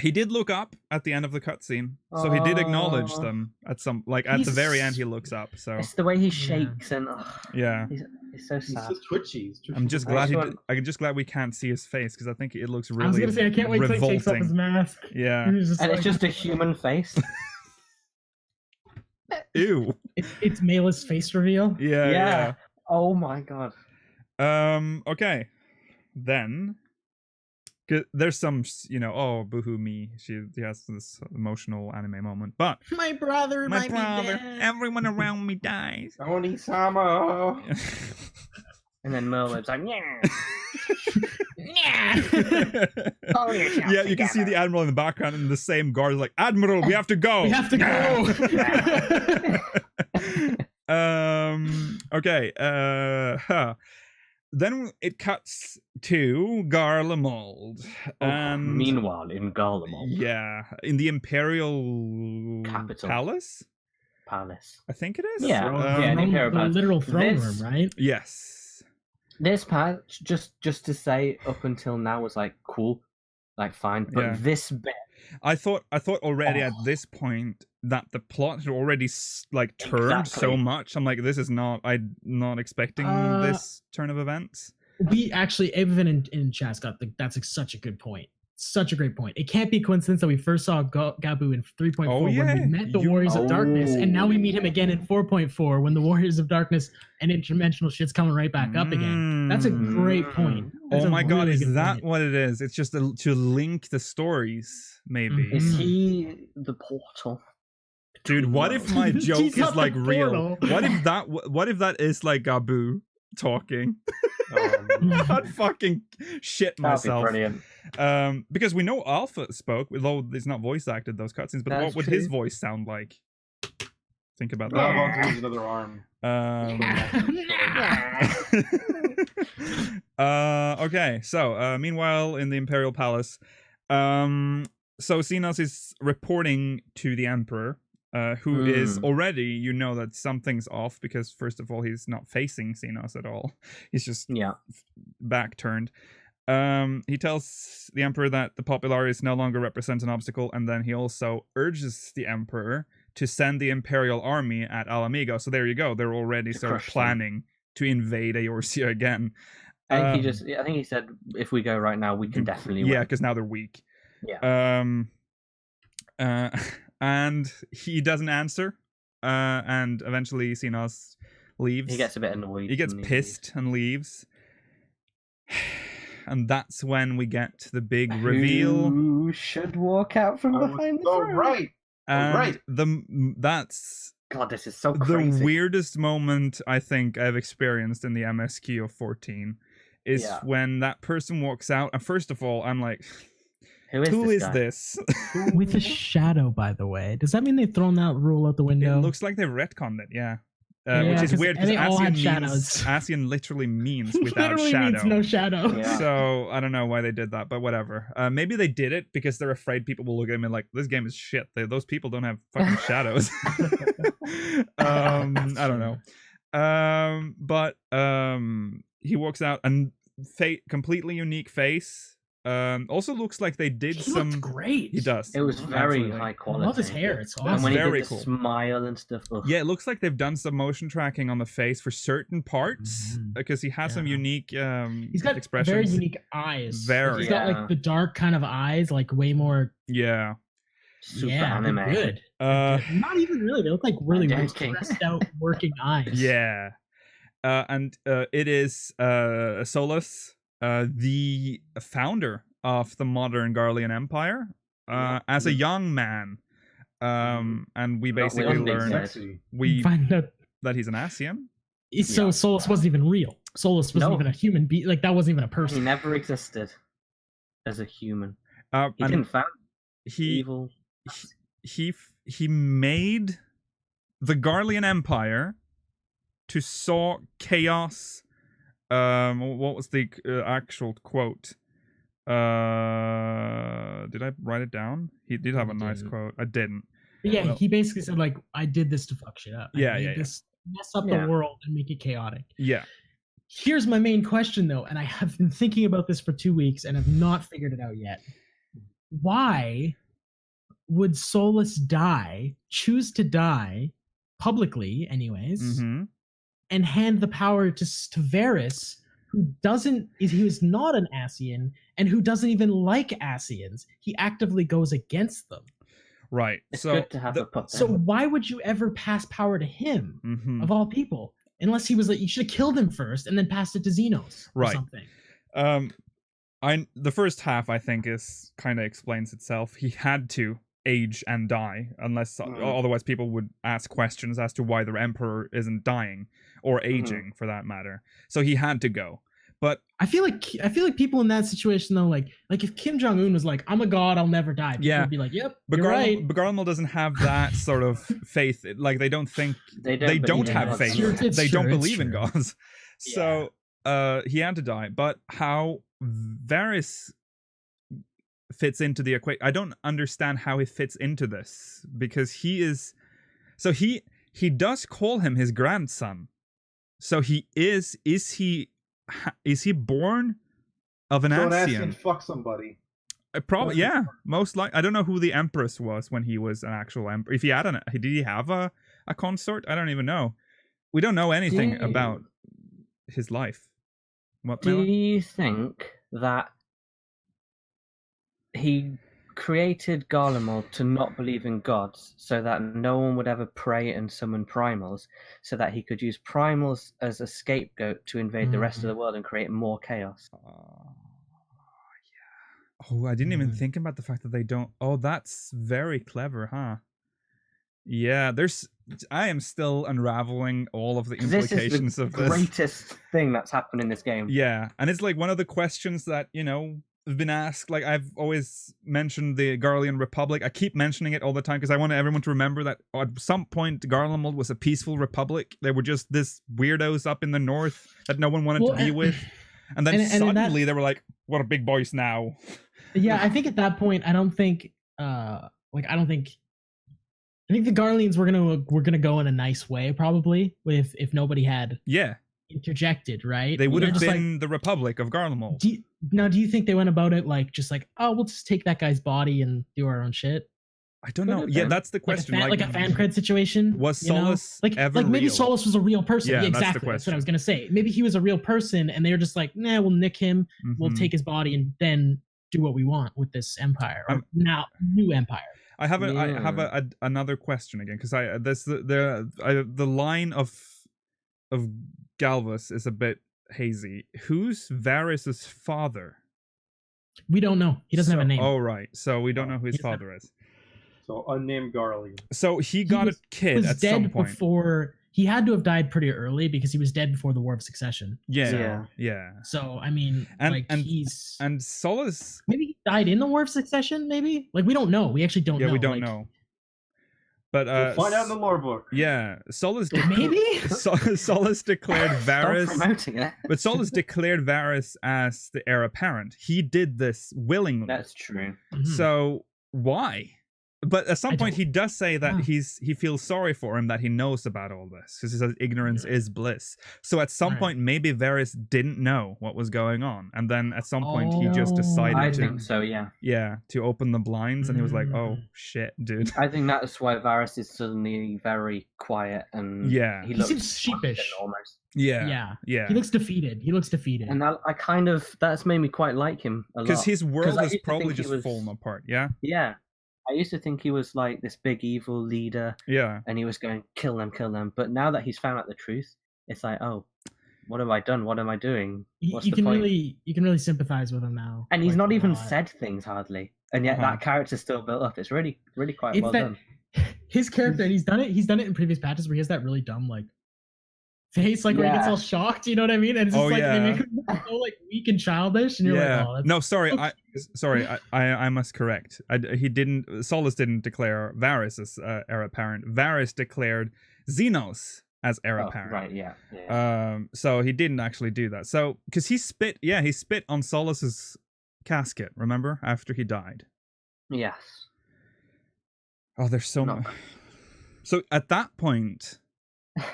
He did look up at the end of the cutscene, so he did acknowledge Aw. them at some at the very end. He looks up, so it's the way he shakes and yeah. he's so He's sad. just twitchy. He's twitchy. I'm just I glad just want- I'm just glad we can't see his face because I think it looks really I was gonna say I can't wait till he takes off his revolting. mask. Yeah. He's just And like- it's just a human face. Ew. it's Mela's face reveal. Yeah. Yeah. Oh my god. Okay. Then. 'Cause there's some, oh, boohoo me. She has this emotional anime moment, but My brother, my brother, everyone around me dies. Oni-sama. And then Merlip's like, yeah. Pull yourself Yeah, you can see the together. admiral in the background, and the same guard is like, "Admiral, we have to go. We have to go. Okay. Then it cuts to Garlemald. And Meanwhile, in Garlemald. yeah, in the Imperial Capital. Palace. Palace. I think it is. Yeah, yeah, Throne- Imperial the Palace. literal throne This- room, right? Yes. This patch, just to say, up until now was like cool, like fine. But Yeah. this bit, I thought already at Oh. this point that the plot had already like turned so Exactly. much. I'm like, this is not. I'm not expecting this turn of events. We actually, even in chat's got that's such a good point. Such a great point. It can't be a coincidence that we first saw Gabu in 3.4 Oh, when yeah. we met the You- Warriors of Darkness, and now we meet him Oh. again in 4.4 when the Warriors of Darkness and interdimensional shit's coming right back up again. That's a great point. That's Oh a my god, really is good that point. what it is? It's just to link the stories, maybe. Mhm. is he the portal? Dude, what if my He's joke not is the like real? portal. What if that is like Gabu talking? I'd fucking shit That'd be myself. brilliant. Because we know Alpha spoke, although it's not voice acted those cutscenes. But what That's would his true. voice sound like? Think about Rob that. wants to use another arm. Okay, so meanwhile in the Imperial Palace, so Xenos is reporting to the Emperor, who is already, you know, that something's off because first of all he's not facing Xenos at all. He's just Yeah. back turned. He tells the Emperor that the Popularis no longer represent an obstacle, and then he also urges the Emperor to send the Imperial army at Alamigo. So there you go. They're already To sort of crush them. planning to invade Eorzea again. I think he said if we go right now, we can definitely Yeah, win. because now they're weak. Yeah. And he doesn't answer. And eventually Xenos leaves. He gets a bit annoyed. He gets and pissed and leaves. And that's when we get to the big reveal. Who should walk out from behind the so throne? right. And right. that's God, this is so crazy. the weirdest moment I think I've experienced in the MSQ of 14 is Yeah. when that person walks out. And first of all, I'm like, Who is this guy? this? With a shadow, by the way. Does that mean they've thrown that rule out the It window? looks like they've retconned it, yeah. Yeah, Which is 'cause weird because they all had Ascian shadows. Ascian literally means without Literally shadow. means no shadow. Yeah. So I don't know why they did that, but whatever. Maybe they did it because they're afraid people will look at them and like, this game is shit. Those people don't have fucking shadows. I don't know. But he walks out and completely unique face. Also looks like they did He some. looked great. He does. It was very Absolutely. high I quality. love his hair. It's And awesome. when he Very did the cool. smile and stuff. Ugh. Yeah, it looks like they've done some motion tracking on the face for certain parts Mhm. because he has some Yeah. unique He's got expressions. very unique eyes. Very. He's got Yeah. like the dark kind of eyes, like way more. Yeah. Super yeah, they're anime. good. Uh, Not even really. They look like really joking. stressed out working eyes. yeah. And it is Solus, the founder of the modern Garlean Empire, as a young man. And we Not basically with big learn head. Sexy. we Find out. that he's an Ascian. So Yeah. Solus wasn't even real. Solus wasn't No. even a human being. Like that wasn't even a He person. never existed as a human. He And didn't found he evil. he made the Garlean Empire to sow chaos. What was the actual quote? Did I write it down? He did have a nice didn't. quote. I didn't. But yeah, Well- he basically said like, "I did this to fuck shit up. I Yeah, made yeah, yeah. this mess up Yeah. the world and make it chaotic." Yeah. Here's my main question though, and I have been thinking about this for 2 weeks and have not figured it out yet. Why would Solus choose to die publicly, anyways, Mm-hmm. and hand the power to Varys, who is not an Ascian and who doesn't even like Ascians? He actively goes against them. Right. It's so good to have the- a puppet. So why would you ever pass power to him, Mhm. of all people? Unless he was like, you should have killed him first and then passed it to Xenos or Right. something. The first half I think is kind of explains itself. He had to age and die, unless otherwise people would ask questions as to why the emperor isn't dying or aging for that matter. So he had to go. But I feel like people in that situation though, like if Kim Jong Un was like, "I'm a god, I'll never die," people Yeah. would be like, "Yep, you're right." Begarlemel doesn't have that sort of faith. Like they don't think they they don't believe in have gods. faith. It's They true, don't it's believe in true. gods. So he had to die. But how Varys fits into the equation, I don't understand how he fits into this because he is. So he he does call him his grandson. So he is he born of an So an Ascian? Ascian fuck somebody. Probably, yeah. Most likely. I don't know who the Empress was when he was an actual emperor. If he had did he have a consort? I don't even know. We don't know anything about his life. What? Do Mela? you think that he created Garlemald to not believe in gods, so that no one would ever pray and summon primals, so that he could use primals as a scapegoat to invade the rest of the world and create more chaos? Oh, I didn't even think about the fact that they don't. Oh, that's very clever, huh? Yeah, I am still unraveling all of the implications This is of the this. greatest thing that's happened in this game. Yeah, and it's like one of the questions that, have been asked. Like, I've always mentioned the Garlean Republic. I keep mentioning it all the time because I want everyone to remember that at some point Garlemald was a peaceful republic. They were just this weirdos up in the north that no one wanted to be with. And then suddenly they were like, what are big boys now? Yeah, I think at that point, I think the Garleans were gonna go in a nice way, probably, if nobody had interjected, right? They would have been the Republic of Garlemald. Do you think they went about it oh, we'll just take that guy's body and do our own shit? I don't know. Yeah, that's the question. Like a fan cred situation. Was Solus ever maybe real? Solus was a real person. Yeah, exactly. That's what I was gonna say. Maybe he was a real person, and they were just like, nah, we'll nick him. We'll take his body, and then do what we want with this empire, or now new empire. I have another question again, because the line of Galvus is a bit hazy. Who's Varys' father? We don't know. He doesn't have a name. Oh, right. So we don't know who his father is. So unnamed Garlean. So he got a kid at some point. He had to have died pretty early because he was dead before the War of Succession. Yeah. So I mean, and Solus, maybe he died in the War of Succession. Maybe we don't know. We actually don't know. Yeah, we don't know. But we'll find out in the lore book. Yeah, Solus. Maybe Solus declared Varys. Stop promoting it. But Solus declared Varys as the heir apparent. He did this willingly. That's true. So why? But at some point, he does say that he feels sorry for him, that he knows about all this, because he says ignorance is bliss. So at some point, maybe Varys didn't know what was going on, and then at some point he just decided I think so, yeah. Yeah, to open the blinds, and he was like, "Oh shit, dude." I think that's why Varys is suddenly very quiet and he seems sheepish almost. Yeah. He looks defeated. And that's made me quite like him a lot. Because his world is probably just falling apart. Yeah. Yeah. I used to think he was like this big evil leader. Yeah. And he was going, kill them. But now that he's found out the truth, it's like, oh, what have I done? What am I doing? What's the point? You can really sympathize with him now. And he's not even said things hardly. And yet that character's still built up. It's really, really quite well done. His character, and he's done it in previous patches where he has that really dumb face, where he gets all shocked, you know what I mean? And it's just they make him so weak and childish, and you're like, oh, no, sorry, I must correct. Solus didn't declare Varys as heir apparent. Varys declared Xenos as heir apparent. Right, yeah. So he didn't actually do that. So because he spit on Solus's casket, remember, after he died. Yes. Oh, there's so much. So at that point,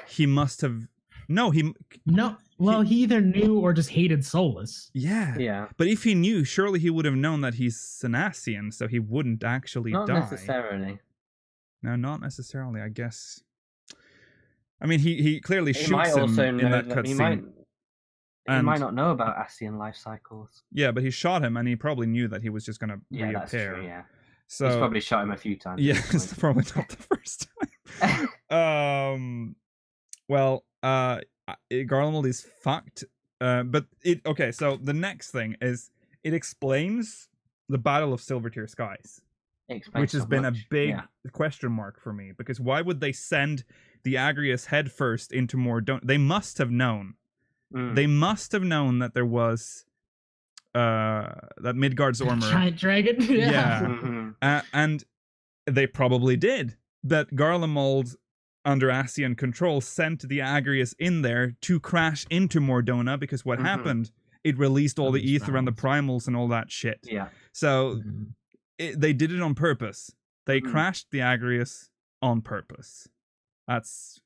he must have. Well, he either knew or just hated Solus. Yeah. But if he knew, surely he would have known that he's an Ascian, so he wouldn't actually die. Not necessarily. No, not necessarily, I guess. I mean, he clearly shoots him in that cutscene. He might not know about Ascian life cycles. Yeah, but he shot him, and he probably knew that he was just going to reappear. That's true, yeah. So, he's probably shot him a few times. Yeah, it's probably not the first time. Well, Garlemald is fucked. So the next thing is it explains the Battle of Silvertear Skies, which has been a big question mark for me, because why would they send the Agrius headfirst into Mordor? They must have known. They must have known that there was that Midgard's armor, giant dragon. And they probably did. That Garlemald, under Ascian control, sent the Agrius in there to crash into Mordona, because what happened? It released all the ether and the primals and all that shit. Yeah. So they did it on purpose. They crashed the Agrius on purpose. That's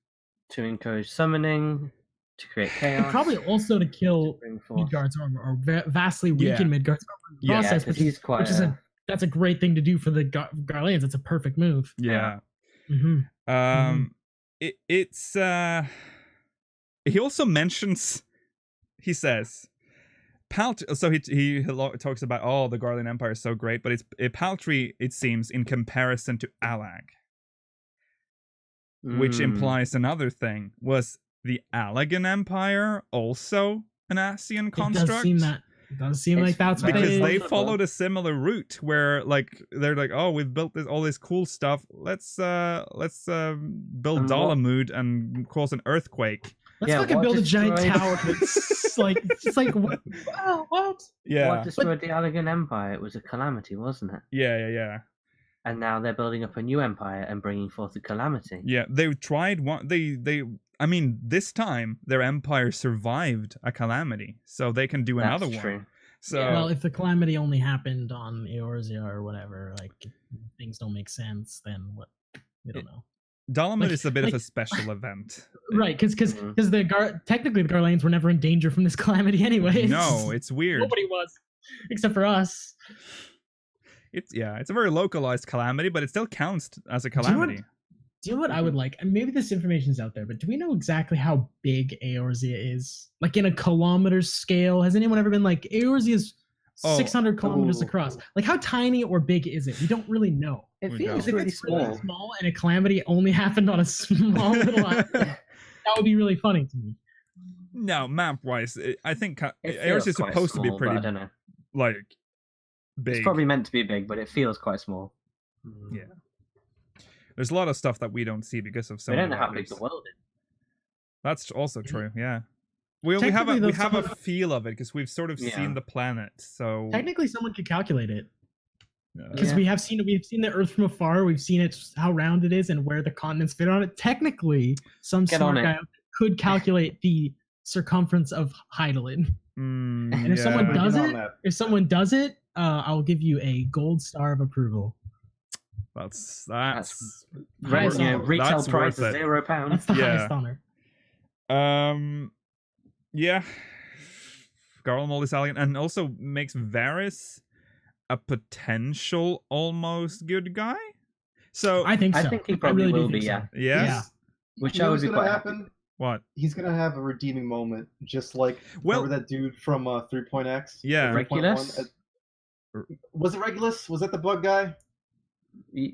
To encourage summoning, to create And chaos. probably also to kill bring forth. Midgard's armor, or vastly weaken Midgard's armor in the Yeah, process, 'cause which is, he's quite that's a great thing to do for the Garleans. It's a perfect move. yeah. Hmm. It's he also mentions, he says, so he talks about, the Garlean Empire is so great, but it's paltry, it seems, in comparison to Alag, which implies another thing. Was the Allagan Empire also an Ascian construct? It does seem that. It does seem It's like that's what Because it they is. followed a similar route where, like, they're like, oh, we've built all this cool stuff. Let's build And what- Dalamud and cause an earthquake. Let's Yeah, fucking what build a giant destroyed- tower. It's like what? What? Yeah, What destroyed the Allagan Empire? It was a calamity, wasn't it? yeah. And now they're building up a new empire and bringing forth a calamity. Yeah, they tried one. I mean, this time their empire survived a calamity, so they can do That's another one. true. So Well, if the calamity only happened on Eorzea or whatever, like things don't make sense, then what? We don't know. Dalamud like- is a bit of like- a special event. Right, because Mhm. technically the Garleans were never in danger from this calamity anyway. No, it's weird. Nobody was, except for us. It's a very localized calamity, but it still counts as a you know what- calamity. Do you know what I would like? And maybe this information's out there, but do we know exactly how big Eorzea is? Like in a kilometer scale? Has anyone ever been like, Eorzea is Oh, 600 kilometers ooh. across? Like, how tiny or big is it? We don't really know. It We feels don't. really It's really small. small and a calamity only happened on a small little island. That would be really funny to me. No, map-wise, I think It Earth feels is quite supposed to be small, but I pretty don't know. like big. It's probably meant to be big, but it feels quite small. Yeah. There's a lot of stuff that we don't see because of so We many don't know how big writers. the world is. That's also true. Yeah. We have Technically, we though, have a some- feel of it because we've sort of Yeah. seen the planet. So Technically, someone could calculate it uh, because Yeah. we've seen the Earth from afar. We've seen it, how round it is, and where the continents fit on it. Technically, some Get on smart it. guy out there could calculate the circumference of Heidelin. And if someone yeah. does Get on it, that. if someone does it, I'll give you a gold star of approval. That's Highest honor. Retail that's price worth is it. £0. That's the Yeah. highest honor. Yeah. Garlemald is alien, and also makes Varys a potential almost good guy. So I think so. I think he probably really do will think be, so. yeah. yeah. Yeah. Which You know I would what's be gonna quite happen? happy. What? He's gonna have a redeeming moment, just like Well- remember that dude from 3.x? Yeah. 3.1? Regulus? Was it Regulus? Was that the bug guy?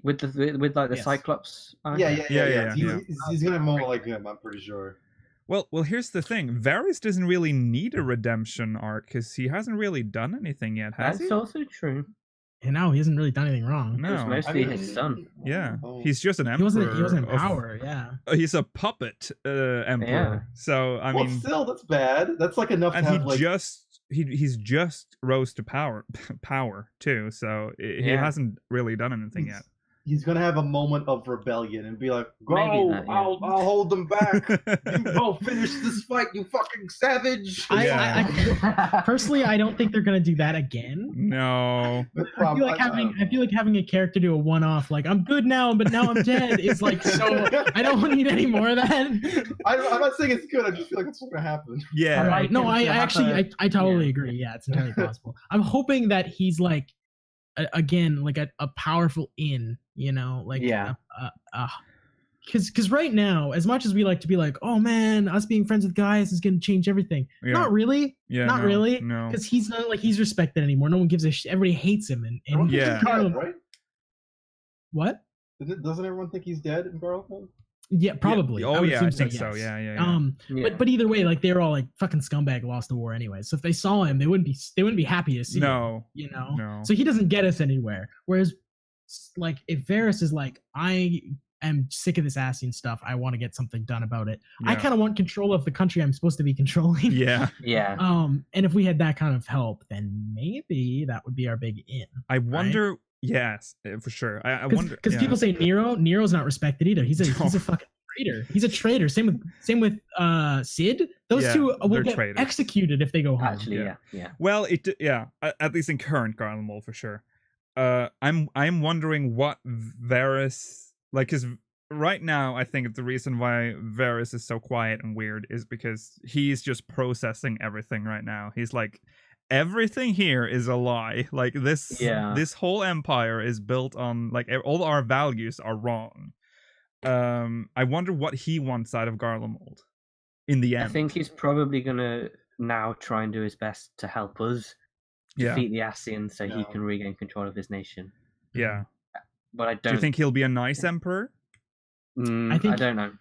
With like the Yes. Cyclops. Yeah, arc? yeah. Yeah. He's gonna have a moment like him. I'm pretty sure. Well, here's the thing. Varys doesn't really need a redemption arc because he hasn't really done anything yet, has That's he? also true. And now he hasn't really done anything wrong. No. It was mostly I mean, his son. Yeah, Oh. he's just an He emperor. wasn't in of- power. Yeah. He's a puppet emperor. Yeah. So I Well, mean, still, that's bad. That's like enough and to have like. he's just rose to power too. So he Yeah. hasn't really done anything yet. He's gonna have a moment of rebellion and be like, "Go! Maybe that, yeah. I'll hold them back. I'll finish this fight, you fucking savage." I personally, I don't think they're gonna do that again. No. The I problem- feel like having a character do a one-off, like I'm good now, but now I'm dead, is like so. I don't need any more of that. I'm not saying it's good. I just feel like it's what's gonna happen. Yeah. Alright. Right. No, him I to have actually, a- I totally yeah. agree. Yeah, it's entirely possible. I'm hoping that he's like, again, like a powerful in, you know, like Yeah. because right now, as much as we like to be like, oh man, us being friends with guys is gonna change everything. Yeah. Not really, Yeah. not no, really, No. because he's not like he's respected anymore. No one gives a shit. Everybody hates him, and Yeah. Garland- right? what? Doesn't everyone think he's dead in Garland? Yeah, probably. Oh I would yeah, I assume think so. yes. Yeah. Yeah. But either way, like they're all like fucking scumbag lost the war anyway. So if they saw him, they wouldn't be happy to see him. No. You know? No. So he doesn't get us anywhere. Whereas like if Varys is like, I am sick of this Ascian stuff, I want to get something done about it. I Yeah. kind of want control of the country I'm supposed to be controlling. Yeah. Yeah. And if we had that kind of help, then maybe that would be our big in. I wonder. Yes, for sure. I wonder Because yeah. people say Nero's not respected either. He's a No. fucking traitor. He's a traitor. Same with Sid. Those Yeah, two will they're get traitors. executed if they go home. Actually, yeah. yeah. Well, at least in current Garland Mole for sure. I'm wondering what Varys, like, because right now, I think the reason why Varys is so quiet and weird is because he's just processing everything right now. He's like, everything here is a lie. Like this whole empire is built on like all our values are wrong. I wonder what he wants out of Garlemald in the end. I think he's probably gonna now try and do his best to help us defeat the Ascians so he can regain control of his nation. Yeah. But I don't. Do you think he'll be a nice emperor? I don't know.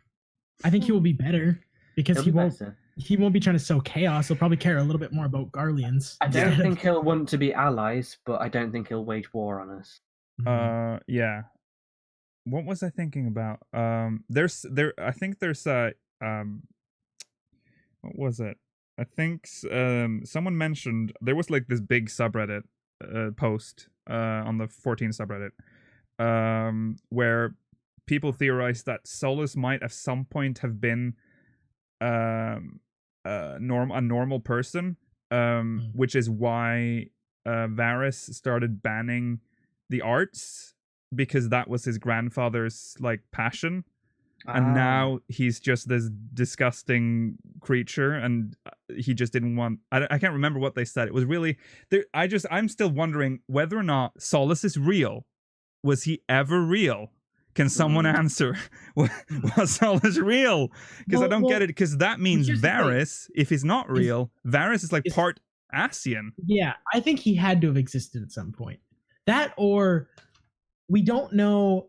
I think he will be better because he won't be trying to sow chaos. He'll probably care a little bit more about Garleans. I don't think he'll want to be allies, but I don't think he'll wage war on us. Yeah. What was I thinking about? I think there's what was it? I think someone mentioned there was like this big subreddit post on the 14 subreddit where people theorized that Solus might at some point have been a normal person, which is why Varys started banning the arts, because that was his grandfather's like passion. And now he's just this disgusting creature, and he just didn't want. I can't remember what they said. It was really. I'm still wondering whether or not Solus is real. Was he ever real? Can someone answer? Was Solus real? Because I don't get it. Because that means Varys, if he's not real, Varys is like part Ascian. Yeah, I think he had to have existed at some point. That, or we don't know.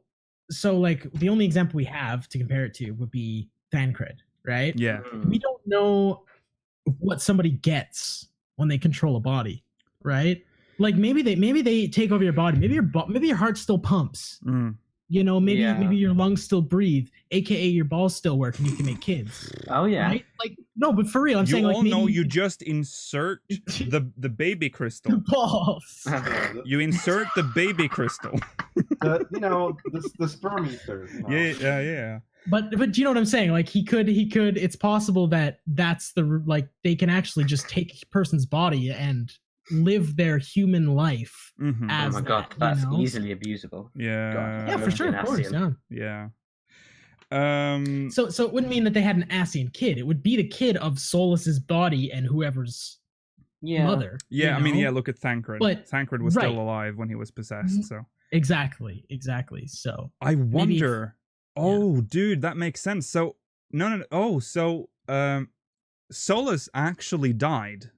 So, like, the only example we have to compare it to would be Thancred, right? Yeah. We don't know what somebody gets when they control a body, right? Like, maybe they take over your body. Maybe your heart still pumps. You know, maybe your lungs still breathe, aka your balls still work and you can make kids. Oh yeah. Right? Like, no, but for real, I'm saying, like, know you just insert the baby crystal. Balls. You insert the baby crystal. The sperm ether. Yeah. But you know what I'm saying? Like, he could. It's possible that that's they can actually just take a person's body and live their human life as oh my god, that's easily abusable. Yeah, for sure, of course. Yeah. So it wouldn't mean that they had an Ascian kid. It would be the kid of Solus's body and whoever's mother. Yeah, I mean, look at Thancred. But Thancred was still alive when he was possessed, so. Exactly. So I wonder. Dude, that makes sense. So no. Oh, so Solus actually died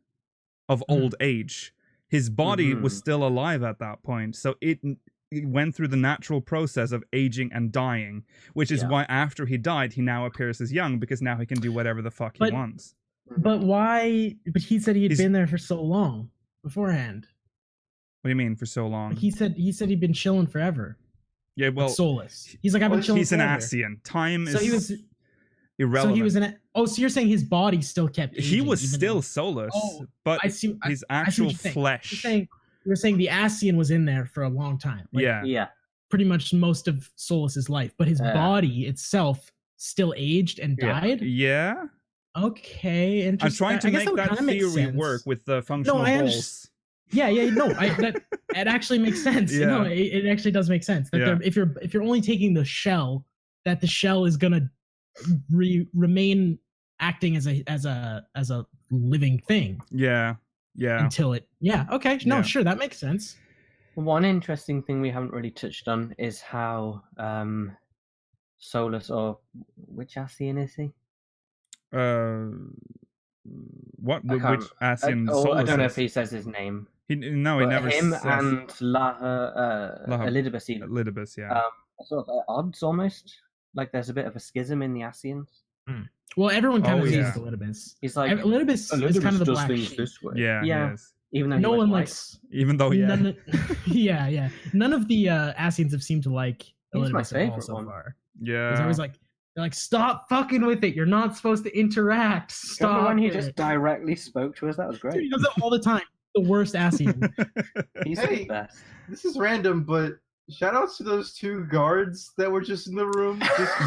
of old age. His body was still alive at that point, so it went through the natural process of aging and dying, which is why after he died, he now appears as young, because now he can do whatever the fuck he wants. But why? But he said he'd been there for so long beforehand. What do you mean for so long? He said he'd been chilling forever. Yeah, well, Solus. He's like, I've been chilling. He's forever. an Ascian. Time so is. He was irrelevant. So he was so you're saying his body still kept aging? He was still Solus, but his actual flesh. You were saying the Ascian was in there for a long time. Like, yeah. Pretty much most of Solus's life, but his body itself still aged and died? Yeah. Okay, interesting. I'm trying to make that theory work with the functional balls. Yeah, no, it actually makes sense. Yeah. No, it actually does make sense. That if you're only taking the shell, that the shell is gonna remain acting as a living thing. Yeah. Until it. Yeah. Okay. No. Yeah. Sure. That makes sense. One interesting thing we haven't really touched on is how Solus, or which Ascian is he? Which Ascian? Solus? I don't know if he says his name. He never. Him says... and Elidibus. Elidibus, yeah. Sort of at odds almost. Like there's a bit of a schism in the Ascians. Well, everyone kind of sees Elidibus. He's like Elidibus is kind of the black sheep. This way. Yeah. He is. Even though no one likes. Even though None of the Ascians have seemed to like Elidibus my favorite so far. Yeah. He's always like, they're like, stop fucking with it. You're not supposed to interact. Stop. Remember when he just directly spoke to us? That was great. Dude, he does it all the time. The worst Ascian. He's the best. This is random, but shoutouts to those two guards that were just in the room.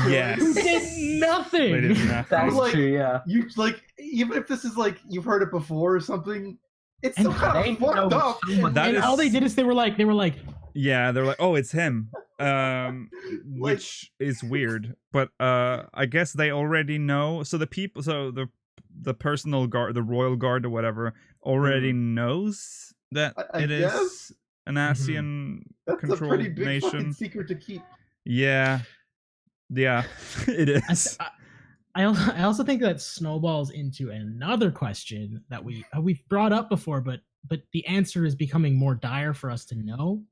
Yes. They did nothing. That's true, yeah. You like, even if this is like you've heard it before or something, it's still kind of fucked up. And all they did is they were like, yeah, they're like, oh, it's him. which is weird. But I guess they already know. So the people, so the personal guard, the royal guard or whatever, already knows that I it is guess. an ASEAN That's a controlled pretty big fucking nation. secret to keep. Yeah, it is. I also think that snowballs into another question that we've brought up before, but the answer is becoming more dire for us to know.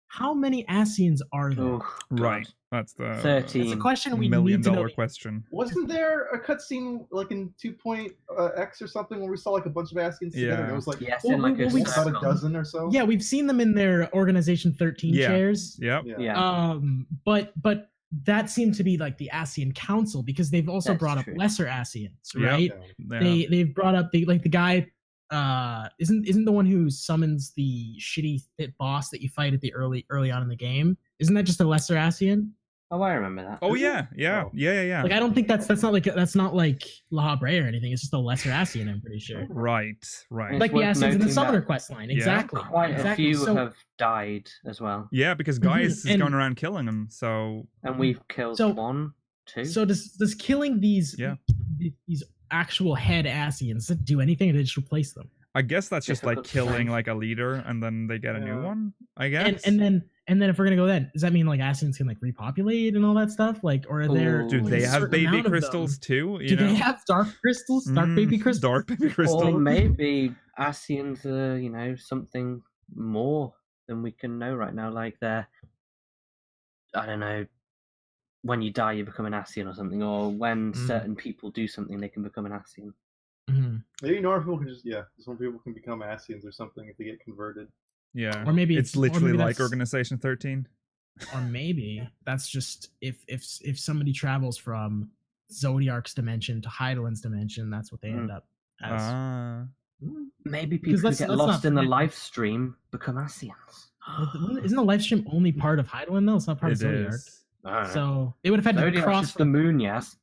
How many ASEANs are there? Oh, Right. God. That's the 13. It's a question we $1 million need to know. question. Wasn't there a cutscene like in 2.x or something where we saw like a bunch of Askians together? And Yeah. it was like Yes, Well, in like well, a we- about a circle. dozen or so. Yeah, we've seen them in their Organization 13 Yeah. chairs. Yep. Yeah. But that seemed to be like the ASEAN Council because they've also That's brought up true. lesser ASEANs, Yep. right? Yeah. They've brought up the guy isn't the one who summons the shitty boss that you fight at the early on in the game. Isn't that just a lesser ASEAN? Oh, I remember that. Oh Is it? yeah. Oh. Yeah. Like I don't think that's not like La Habrea or anything. It's just a lesser ASEAN, I'm pretty sure. Right. It's Like the worth ASEANs in the noting Summoner that quest line. Yeah. Exactly. Quite exactly. a few So- have died as well, Yeah, because Gaius is And- going around killing them. So and we've killed So- 1, 2. So does killing these Yeah. these actual head ASEANs do anything, or they just replace them? I guess that's just like Difficult to killing say. like a leader, and then they get a new Yeah. one. I guess. And then if we're gonna go then, does that mean like ASEANs can like repopulate and all that stuff? Like, or are there Ooh. do like, they a have certain baby amount of crystals them? too? You Do know? they have dark crystals? Dark baby crystals? Dark baby crystal. Or maybe ASEANs are, something more than we can know right now. Like they're, I don't know, when you die you become an ASEAN or something, or when certain people do something they can become an ASEAN. Mhm. Maybe normal people can some people can become Asians or something if they get converted. Yeah. Or maybe it's or literally maybe like that's- Organization 13. Or maybe that's just if somebody travels from Zodiark's dimension to Heidelin's dimension, that's what they end up as. Ah. Maybe Because people who let's- get let's lost not in the forget- live stream become ASEANs. Isn't the live stream only part of Heidelin though? It's not part of It Zodiark. is. So they would have had to Zodiac's cross just the moon, yes.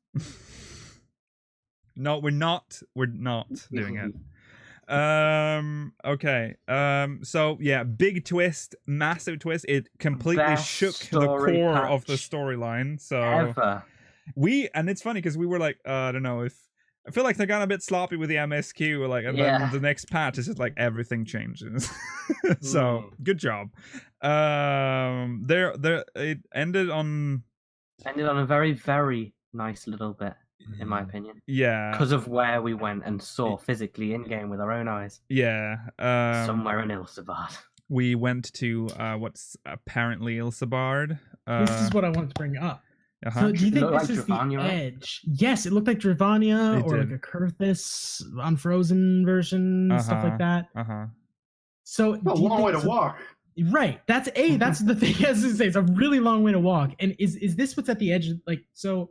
No, we're not. We're not doing it. Okay. So yeah, big twist, massive twist. It completely Best shook the story core of the patch storyline. So Ever. and it's funny because we were like, I don't know if I feel like they got a bit sloppy with the MSQ, like, and Yeah. then the next patch is just like everything changes. So good job. There, it ended on Ended on a very, very nice little bit, in my opinion. yeah, Because of where we went and saw physically in game with our own eyes. yeah. Somewhere in Ilsabard. We went to what's apparently Ilsabard. This is what I wanted to bring up. Uh-huh. So do you think Looked this like is the Dravania, right? edge? Yes, it looked like Dravania It or did. like a Kurthus Unfrozen version, stuff like that. Uh-huh. So A do you long way think- to walk. Right. That's the thing. As I say, it's a really long way to walk. And is this what's at the edge? Like so,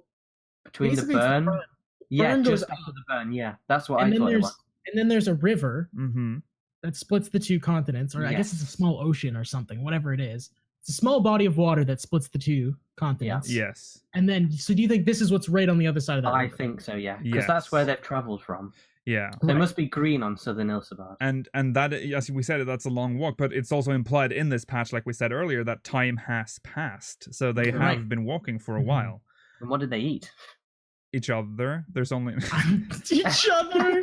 Between the basically it's the burn. burn. Yeah, Burn goes just after the burn, yeah. That's what and I then thought it there's was. and then there's a river Mm-hmm. that splits the two continents, or I guess it's a Yes. small ocean or something, whatever it is. It's a small body of water that splits the two continents. Yes. And then, so do you think this is what's right on the other side of that? I river? think so, yeah. Because that's where Yes. they've travelled from. Yeah. They Right. must be green on southern Ilsabard. And that, as we said, that's a long walk, but it's also implied in this patch, like we said earlier, that time has passed. So they Right. have been walking for a Mhm. while. And what did they eat? Each other. There's only Each other.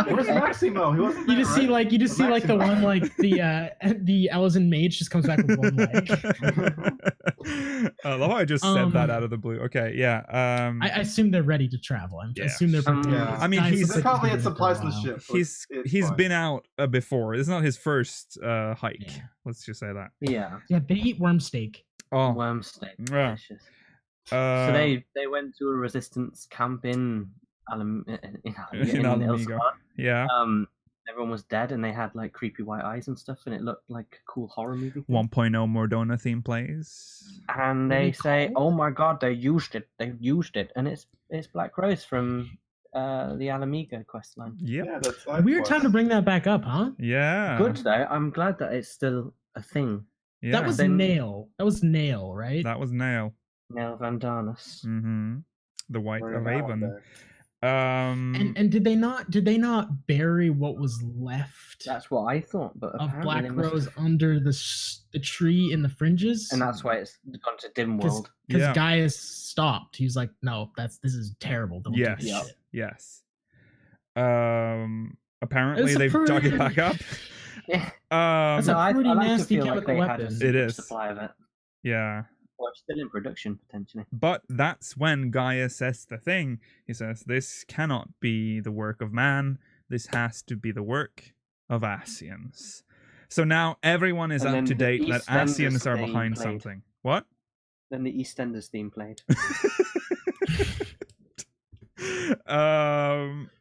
Where's Maximo? He wasn't You there, just see right? like the Maximo. one like the Elzen mage just comes back with one leg. I love how I just said that out of the blue. Okay, yeah. I assume they're ready to travel. I Yeah. assume they're. Yeah. I mean, guys he's- look They like probably they've had been there for a supplies in the while. ship. so it's He's fine. been out before. It's not his first hike. Yeah. Let's just say that. Yeah. Yeah, they eat worm steak. Oh, Worm steak. yeah. Delicious. uh, So they went to a resistance camp in In Ilsabard. Alamigo. yeah. Everyone was dead and they had like creepy white eyes and stuff, and it looked like a cool horror movie. thing. 1.0 Mordona theme plays. And What are they they say, called? "Oh my god, they used it! They used it!" And it's Black Rose from the Alamigo questline. Yep. Yeah, that's Weird time to bring that back up, huh? Yeah. Good though. I'm glad that it's still a thing. Yeah. That was Then- Nail. That was Nail, right? That was Nail. Nell Vandanus. Mm-hmm. The White Bring of that one Avon. back. And did they not bury what was left That's what I thought, but of apparently Black they must Rose have- under the tree in the fringes? and that's why it's gone to Dim World. Because Yeah. Gaius stopped. He was like, "No, this is terrible. Don't do Yes. this shit." Yes. Apparently It's a they've dug it pretty- back up. That's No, a I pretty like to nasty feel like chemical they had a weapon. It is. supply of it. Yeah. Or it's still in production, potentially. But that's when Gaia says the thing. He says, "This cannot be the work of man. This has to be the work of Asians." So now everyone is And up then to the date that EastEnders Asians are theme behind played. something. What? Then the EastEnders theme played.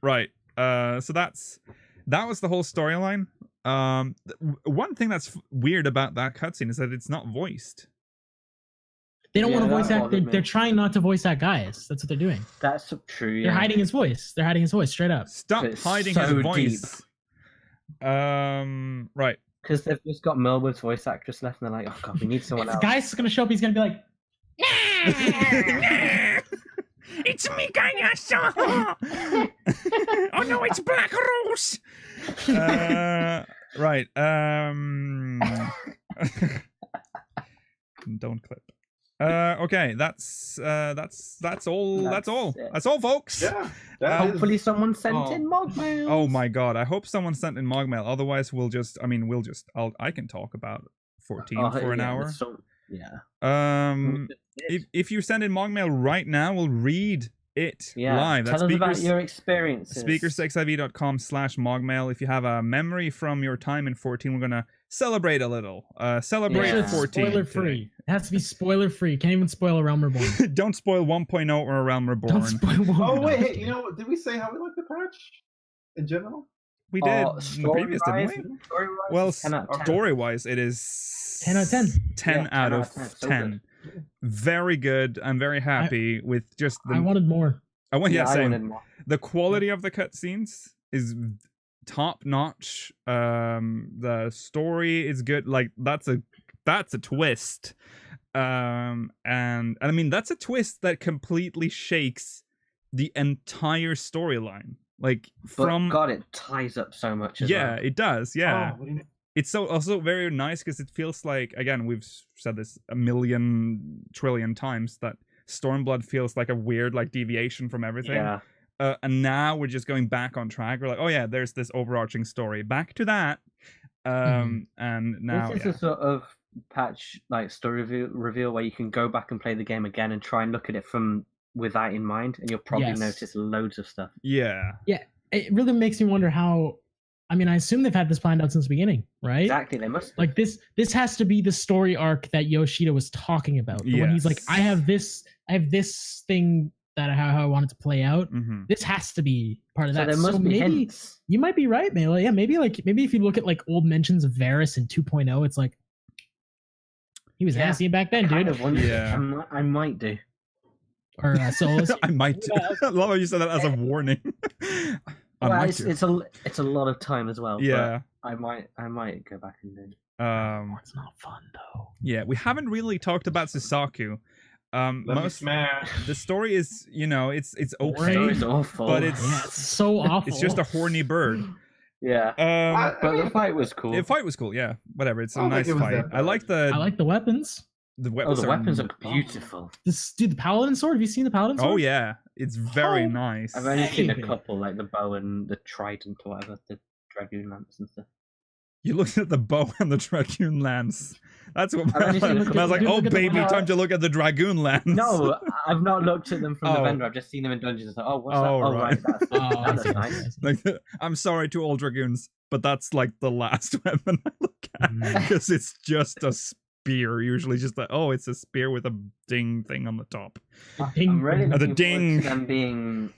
Right. So that was the whole storyline. One thing that's weird about that cutscene is that it's not voiced. They don't Yeah, want to that voice act. bothered me. They're trying not to voice act Gaius. That's what they're doing. That's true. They're Yeah. hiding his voice. They're hiding his voice straight up. Stop It's hiding so his deep. voice. Right. Because they've just got Melwood's voice actress left, and they're like, "Oh god, we need someone If else." Gaius is gonna show up, he's gonna be like, It's me, Gaius. Oh no, it's Black Rose. Right. Don't clip. Okay, that's all. That's all. it. That's all, folks. Yeah. that is- Hopefully, someone sent Oh. in Mogmail. Oh my god! I hope someone sent in Mogmail. Otherwise, I can talk about 14 for an hour. Yeah. If you send in Mogmail right now, we'll read it Yeah. live. Tell us about your experiences. speakersxiv.com/Mogmail. If you have a memory from your time in 14, we're gonna celebrate a little. Celebrate Yeah. 14. spoiler free. It has to be spoiler free. Can't even spoil A Realm Reborn. today. Don't spoil 1.0 or A Realm Reborn. Don't spoil one. Oh wait, hey, you know, did we say how we like the patch in general? We did in the Story previous, didn't we? Well, story-wise, it is 10 out of 10. 10 Yeah, out 10 of out of 10. 10. Very good. I'm very happy with just the. I wanted more. I want Yeah, I same. wanted more. The quality of the cutscenes is top notch. The story is good. Like that's a twist. And I mean that's a twist that completely shakes the entire storyline. Like But from God, it ties up so much. As yeah, well. it does. Yeah. Oh, what do you mean? It's so also very nice because it feels like, again, we've said this a million trillion times, that Stormblood feels like a weird like deviation from everything. Yeah. And now we're just going back on track. We're like, oh yeah, there's this overarching story. Back to that. And now This is a sort of patch like story reveal where you can go back and play the game again and try and look at it from with that in mind, and you'll probably Yes. notice loads of stuff. yeah. It really makes me wonder how. I mean, I assume they've had this planned out since the beginning, right? Exactly, they must. Like this has to be the story arc that Yoshida was talking about. When he's like, Yes. I have this thing that how I want it to play out. Hmm. This has to be part of So that. there must be maybe hints. you might be right, Mela. Yeah, maybe if you look at like old mentions of Varys in 2.0, it's like he was Yeah, Asian back then, Kind dude. of wonder. Yeah. I might do. Or Solus. I might. I love how you said that as a warning. I Well, might it's, do. it's a lot of time as well. Yeah. But I might go back and do. It's not fun though. Yeah. We haven't really talked about Susaku. Let me smash. The story is, it's Boring. okay, Story's awful. but it's Yeah, it's so awful. it's just a horny bird. yeah. But the fight was cool. The fight was cool. Yeah, whatever. It's a I don't nice think it was fight. that I like the I like the weapons. the Oh, weapons. the weapons look are beautiful. Dude, the paladin sword. Have you seen the paladin sword? Oh yeah, it's very Oh. nice. I've only seen a Baby. couple, like the bow and the trident or whatever, the dragoon lance and stuff. You looked at the bow and the dragoon lance. That's what I've only seen and I was like, look oh at the baby, one- time to look at the dragoon lance. No, I've not looked at them from the Oh. vendor. I've just seen them in dungeons. Like, oh, what's that? Oh, Oh, right. right. That's, Oh, I that's see, I nice. see, I see. Like, I'm sorry to all dragoons, but that's like the last weapon I look at Mhm. because it's just a spear. Usually, just like, oh, it's a spear with a ding thing on the top. Ding. I'm really Oh, the looking ding. forward to them being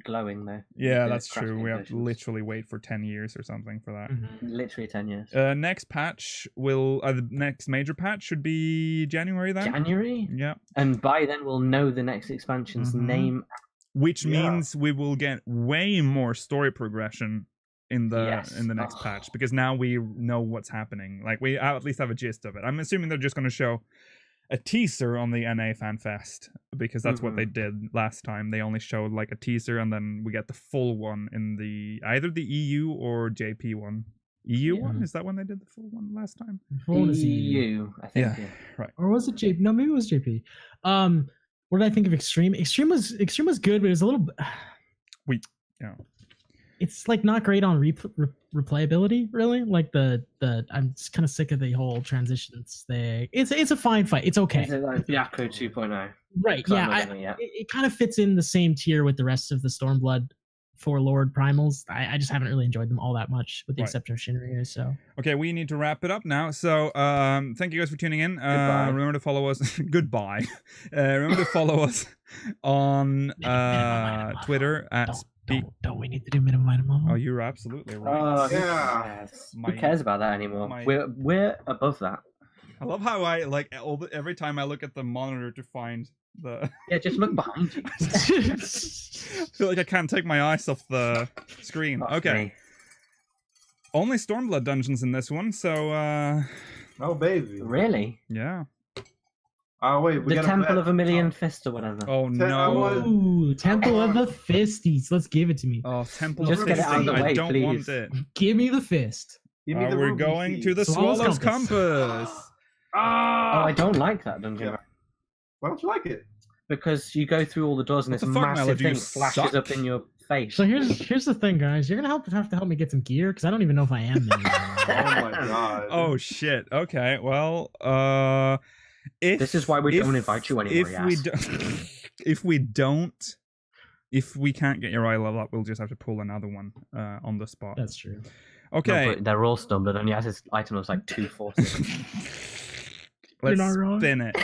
glowing though. Yeah, The that's true. crafting We have to versions. literally wait for 10 years or something for that. Mhm. Literally 10 years. Next patch the next major patch should be January then. January? Yeah, And by then we'll know the next expansion's Mhm. name. which Yeah. means we will get way more story progression in the Yes. next Oh. patch because now we know what's happening. Like we at least have a gist of it. I'm assuming they're just going to show a teaser on the NA Fan Fest, because that's what they did last time. They only showed like a teaser, and then we get the full one in either the EU or JP one. EU one? Is that when they did the full one last time? EU, I think. Yeah, right. Or was it JP? No, maybe it was JP. What did I think of Extreme? Extreme was good, but it was a little. It's like not great on replayability, really. Like I'm just kind of sick of the whole transitions thing. It's a fine fight. It's okay. Is it like Byakko 2.0? Right. Yeah. It kind of fits in the same tier with the rest of the Stormblood for Lord Primals. I just haven't really enjoyed them all that much, with the exception of Shinryu. So okay, we need to wrap it up now. So thank you guys for tuning in. Remember to follow us. Goodbye. Remember to follow us on Twitter at Don't we need to do minimum? Oh, you're absolutely right. Yeah. Who cares about that anymore? We're above that. I love how I like every time I look at the monitor to find the. Yeah, just look behind you. I feel like I can't take my eyes off the screen. Okay. Only Stormblood dungeons in this one, so. Oh baby. Really? Yeah. Oh wait, the Temple of a Million Fists or whatever. Oh no! Ooh, Temple of the Fisties. Let's give it to me. Oh, Temple Just of get it out of the Fisties. way, I don't please. want it. Give me the fist. We're going to the Swallow's Swallow's Compass. Compass. Oh, I don't like that dungeon. Yeah. Why don't you like it? Because you go through all the doors and What this the fuck, massive Melody, thing you flashes suck. up in your face. So here's the thing, guys. You're gonna have to help me get some gear, because I don't even know if I am. Oh my god. Oh shit. Okay. Well, This is why we don't invite you anymore. If we can't get your eye level up, we'll just have to pull another one on the spot. That's true. Okay. No, but they're all stumbled, and he has his item was like 247. Let's not wrong. spin it.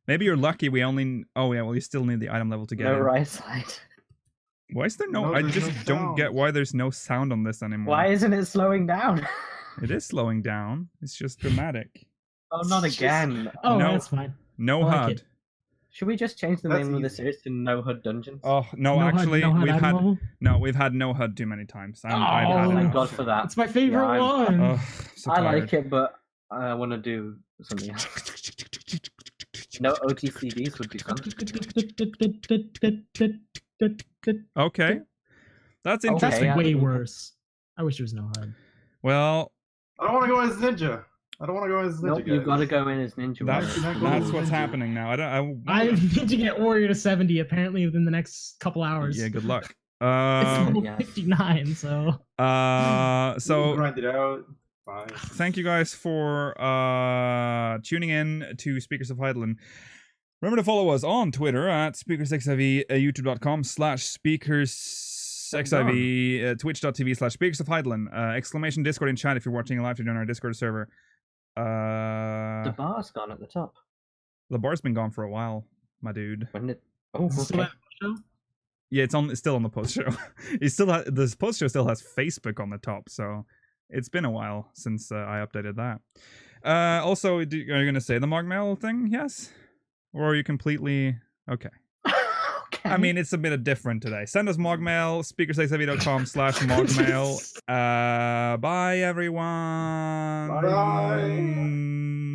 Maybe you're lucky. We only. Oh yeah. Well, you still need the item level to get No in. right side. Why is there no? No, I there's just no don't sound. get why there's no sound on this anymore. Why isn't it slowing down? It is slowing down. It's just dramatic. Oh, not again. Oh, No. that's fine. No I like HUD. it. Should we just change the That's name of the easy. series to No HUD Dungeons? Oh no, No actually, HUD we've item had level? we've had no HUD too many times. I've Oh, had Thank enough. God for that. It's my favorite Yeah, one. Oh, so I tired. like it, but I want to do something else. No OTCDs would be fun. Okay, that's Okay, That's interesting. yeah. way worse. I wish there was no HUD. Well, I don't want to go as Ninja. I don't want to go as Ninja. Nope, you've guys. got to go in as Ninja. that's Not that's going what's Ninja. happening now. I need to get Warrior to 70 apparently within the next couple hours. Yeah, good luck. It's level Yeah. 59, so So grind it out. Fine. thank you guys for tuning in to Speakers of Heidelin. Remember to follow us on Twitter at SpeakersXIV, youtube.com/SpeakersXIV, twitch.tv/Speakers of Heidelin, exclamation Discord in chat if you're watching live to join our Discord server. The bar's gone at the top. The bar's been gone for a while, my dude. When did? Oh, Is it still okay. that show? Yeah, it's still on the post show. This post show still has Facebook on the top, so it's been a while since I updated that. Also, are you gonna say the Mogmail thing? Yes, or are you completely okay? Okay. I mean, it's a bit different today. Send us Mogmail, speakersxav.com/Mogmail. Bye everyone. Bye.